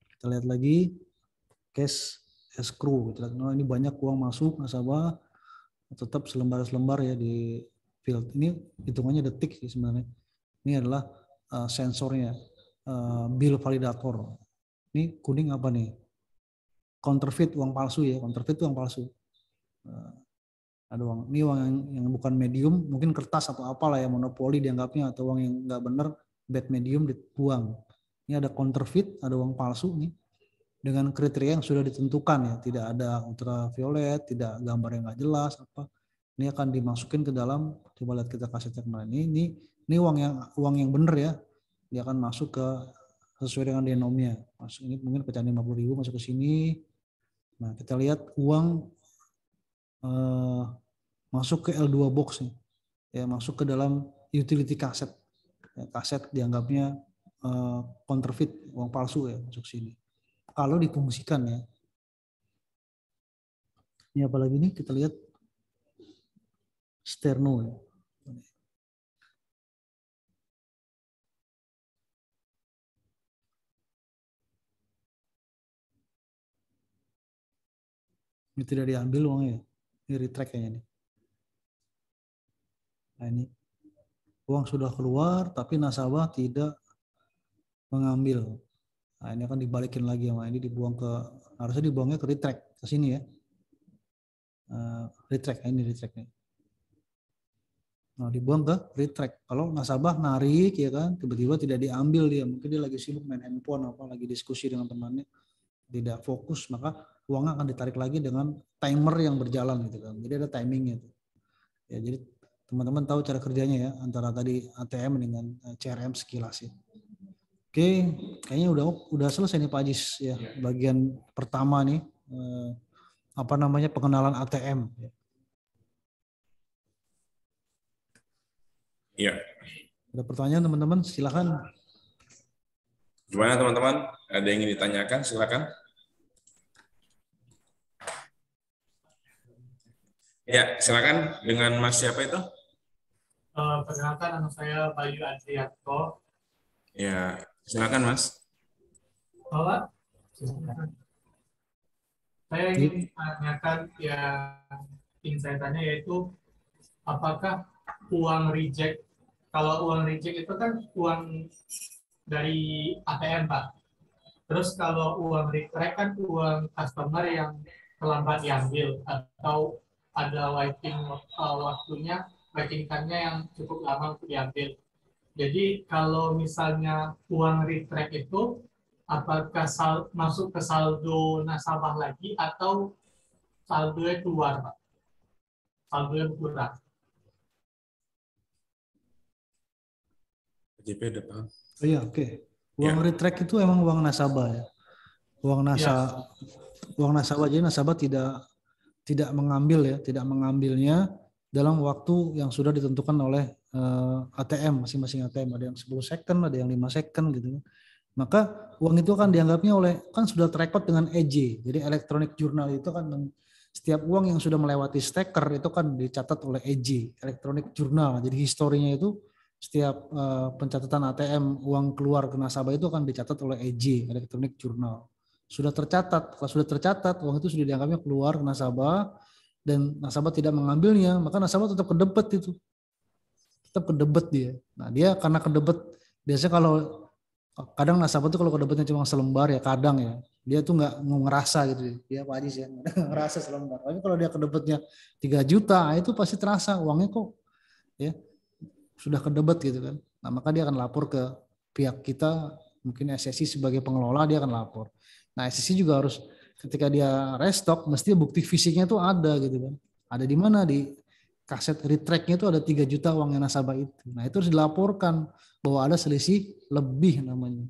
kita lihat lagi cash escrow. Kita lihat, ini banyak uang masuk nasabah, tetap selembar-selembar ya di field. Ini hitungannya detik sih sebenarnya. Ini adalah sensornya, bill validator. Ini kuning apa nih? Counterfeit, uang palsu ya, counterfeit uang palsu. Ada uang, ini uang yang bukan medium, mungkin kertas atau apalah ya, monopoli dianggapnya, atau uang yang nggak benar, bad medium dibuang. Ini ada counterfeit, ada uang palsu nih, dengan kriteria yang sudah ditentukan ya, tidak ada ultraviolet, tidak gambar yang nggak jelas apa. Ini akan dimasukin ke dalam, coba lihat kita kasih cek mana ini uang yang benar ya, dia akan masuk ke sesuai dengan denomnya. Masuk ini mungkin pecahan 50.000 masuk ke sini. Nah, kita lihat uang masuk ke L2 box nih. Ya, masuk ke dalam utility kaset. Ya, kaset dianggapnya counterfeit, uang palsu ya, masuk sini. Kalau difungsikan ya. Ini apalagi nih, kita lihat sterno ya. Ini tidak diambil uangnya, ini retract kayaknya nih. Nah, ini uang sudah keluar tapi nasabah tidak mengambil. Nah, ini akan dibalikin lagi sama ini, dibuang ke, harusnya dibuangnya ke retract ke sini ya. Retract, ini retract nih. Nah, dibuang ke retract. Kalau nasabah narik ya kan, tiba-tiba tidak diambil dia, mungkin dia lagi sibuk main handphone apa, lagi diskusi dengan temannya, tidak fokus, maka uangnya akan ditarik lagi dengan timer yang berjalan gitu kan. Jadi ada timingnya tuh. Ya, jadi teman-teman tahu cara kerjanya ya, antara tadi ATM dengan CRM sekilas ya. Oke, kayaknya udah selesai nih Pak Ajis ya, bagian pertama nih, apa namanya, pengenalan ATM. Iya. Ada pertanyaan teman-teman, silakan. Gimana teman-teman? Ada yang ingin ditanyakan? Silakan. Ya, silakan dengan Mas siapa itu? Perkenalkan, nama saya Bayu Adrianto. Ya, silakan Mas. Bapak, saya ingin menanyakan yang ingin saya tanya, yaitu apakah uang reject, kalau uang reject itu kan uang dari ATM Pak, terus kalau uang retract kan uang customer yang terlambat diambil atau ada waiting waktunya, waiting time-nya yang cukup lama untuk diambil. Jadi kalau misalnya uang retract itu apakah masuk ke saldo nasabah lagi atau saldonya keluar, Pak? Saldonya berkurang. JP udah paham. Oh iya, oke. Uang retract itu emang uang nasabah ya. Uang nasabah, jadi nasabah tidak mengambil ya, tidak mengambilnya dalam waktu yang sudah ditentukan oleh ATM, masing-masing ATM, ada yang 10 second, ada yang 5 second gitu. Maka uang itu kan dianggapnya kan sudah terrekod dengan EJ. Jadi electronic journal itu kan setiap uang yang sudah melewati staker itu kan dicatat oleh EJ, electronic journal. Jadi historinya itu setiap pencatatan ATM uang keluar ke nasabah itu akan dicatat oleh EJ, electronic journal. Sudah tercatat, kalau sudah tercatat uang itu sudah dianggapnya keluar ke nasabah dan nasabah tidak mengambilnya, maka nasabah tetap kedebet itu. Tetap kedebet dia. Nah, dia karena kedebet, biasanya kalau kadang nasabah tuh kalau kedebetnya cuma selembar ya, kadang ya dia tuh nggak mau ngerasa gitu ya Pak Ajis ya, ngerasa selembar. Tapi kalau dia kedebetnya 3 juta itu pasti terasa uangnya kok ya sudah kedebet gitu kan. Nah, maka dia akan lapor ke pihak kita, mungkin SSI sebagai pengelola, dia akan lapor. Nah, SSI juga harus ketika dia restock mesti bukti fisiknya tuh ada gitu kan. Ada di mana, di kaset retract-nya itu ada 3 juta uangnya nasabah itu. Nah, itu harus dilaporkan bahwa ada selisih lebih namanya.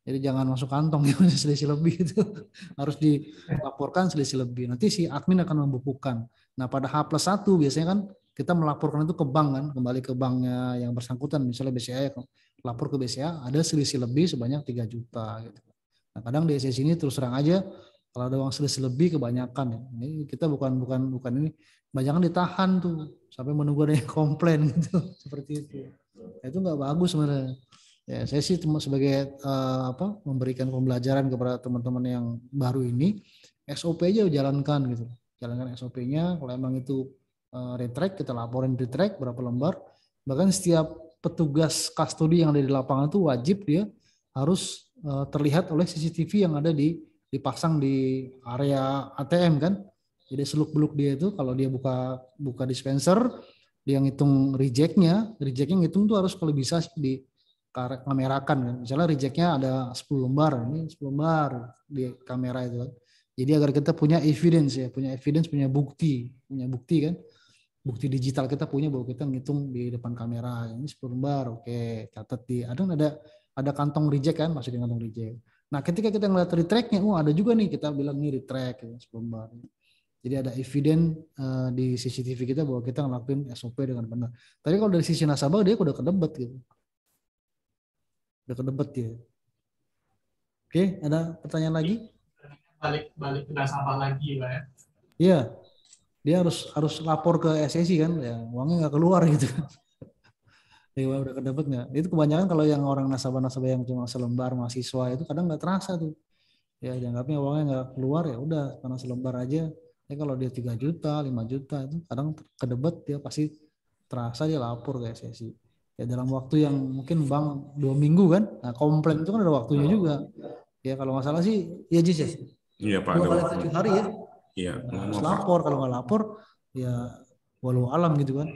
Jadi jangan masuk kantong ya, selisih lebih itu harus dilaporkan selisih lebih. Nanti si admin akan membukukan. Nah, pada H+1 biasanya kan kita melaporkan itu ke bank kan, kembali ke banknya yang bersangkutan, misalnya BCA ya, lapor ke BCA ada selisih lebih sebanyak 3 juta gitu. Nah, kadang di SSI ini terus terang aja Kalau ada uang selisih lebih kebanyakan ya. Ini kita bukan ini, kebanyakan ditahan tuh sampai menunggu ada yang komplain gitu seperti itu. Itu nggak bagus sebenarnya. Ya, saya sih cuma sebagai memberikan pembelajaran kepada teman-teman yang baru ini, SOP aja jalankan gitu. Jalankan SOP-nya, kalau emang itu retract, kita laporin retract berapa lembar. Bahkan setiap petugas kastodi yang ada di lapangan itu wajib dia harus terlihat oleh CCTV yang ada dipasang di area ATM kan. Jadi seluk-beluk dia itu kalau dia buka dispenser, dia ngitung rejectnya ngitung tuh harus kalau bisa di kamerakan kan. Misalnya rejectnya ada 10 lembar, ini 10 lembar di kamera itu kan. Jadi agar kita punya evidence ya, punya bukti kan. Bukti digital kita punya bahwa kita ngitung di depan kamera. Ini 10 lembar, oke, catat ada kantong reject kan, masih di kantong reject. Nah, ketika kita ngeliat retract-nya, ada juga nih kita bilang nih retract ya, 10 lembar. Jadi ada evidence di CCTV kita bahwa kita ngelakuin SOP dengan benar. Tapi kalau dari sisi nasabah dia udah kedebat gitu. Udah kedebat ya. Oke, ada pertanyaan lagi? Balik ke nasabah lagi lah ya. Iya, dia harus lapor ke SSI kan, ya uangnya nggak keluar gitu. Ya, udah kedebat nggak? Itu kebanyakan kalau yang orang nasabah-nasabah yang cuma selembar mahasiswa itu kadang nggak terasa tuh. Ya dianggapnya uangnya nggak keluar ya udah karena selembar aja. Ya kalau dia 3 juta, 5 juta itu kadang kedebat dia pasti terasa dia lapor ke SSI. Ya dalam waktu yang mungkin bang 2 minggu kan, nah komplain itu kan ada waktunya juga. Ya kalau nggak salah sih, ya Jis ya. Iya Pak. 2 kali 7 hari ya. Iya. Harus lapor, kalau nggak lapor ya walau alam gitu kan.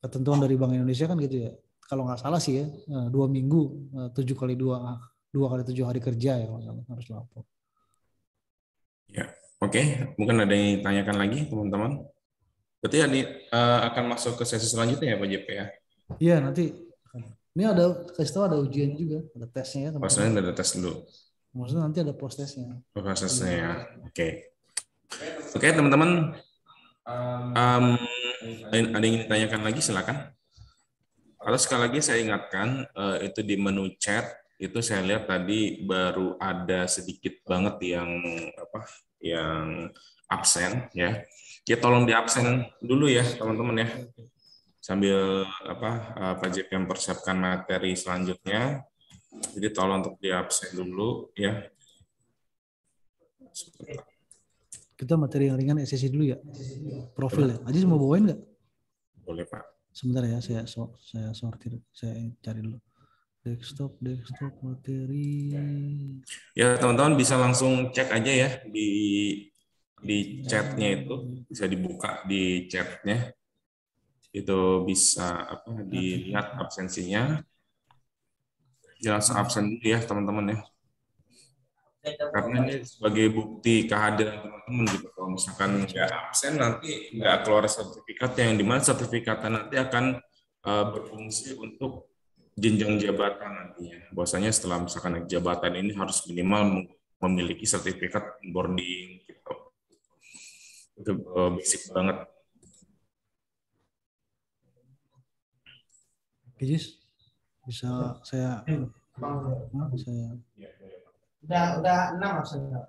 Ketentuan dari Bank Indonesia kan gitu ya. Kalau nggak salah sih ya, 2 minggu, 7 kali 2 kali 7 hari kerja ya kalau harus lapor. Ya, oke. Mungkin ada yang ditanyakan lagi teman-teman. Berarti ini akan masuk ke sesi selanjutnya ya Pak JP ya? Iya nanti. Ini ada kasih tahu ada ujian juga, ada tesnya ya teman-teman. Maksudnya ada tes dulu. Maksudnya nanti ada post tesnya. Prosesnya ya. Oke. Oke teman-teman. Ada yang ditanyakan lagi silakan. Kalau sekali lagi saya ingatkan itu di menu chat itu saya lihat tadi baru ada sedikit banget yang absen ya. Ya tolong di absen dulu ya teman-teman ya. Sambil Pak JP mempersiapkan materi selanjutnya. Jadi tolong untuk di absen dulu ya. Kita materi yang ringan SSI dulu ya. Profil ya. Aziz mau bawain nggak? Boleh Pak. Sebentar ya, saya sortir, saya cari dulu. Desktop materi. Ya teman-teman bisa langsung cek aja ya di chatnya itu bisa dibuka di chatnya. Itu bisa dilihat absensinya. Langsung absen dulu ya teman-teman ya. Karena ini sebagai bukti kehadiran teman-teman gitu. Kalau misalkan nggak absen nanti nggak keluar sertifikat yang dimana sertifikatnya nanti akan berfungsi untuk jenjang jabatan nantinya. Bahwasanya setelah misalkan naik jabatan ini harus minimal memiliki sertifikat boarding gitu. Itu basic banget. Jis, bisa saya udah 6 maksudnya.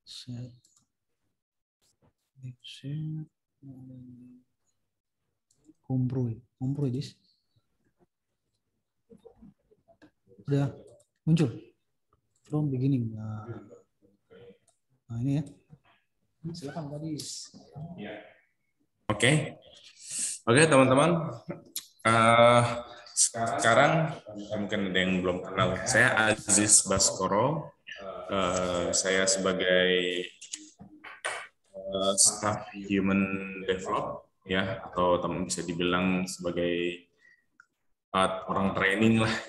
Saya kompro Jis. Udah muncul from beginning. Nah ini ya. Silakan Pak Jis. Oke teman-teman. Sekarang mungkin ada yang belum kenal. Saya Aziz Baskoro. Saya sebagai staff human develop ya, atau bisa dibilang sebagai orang training lah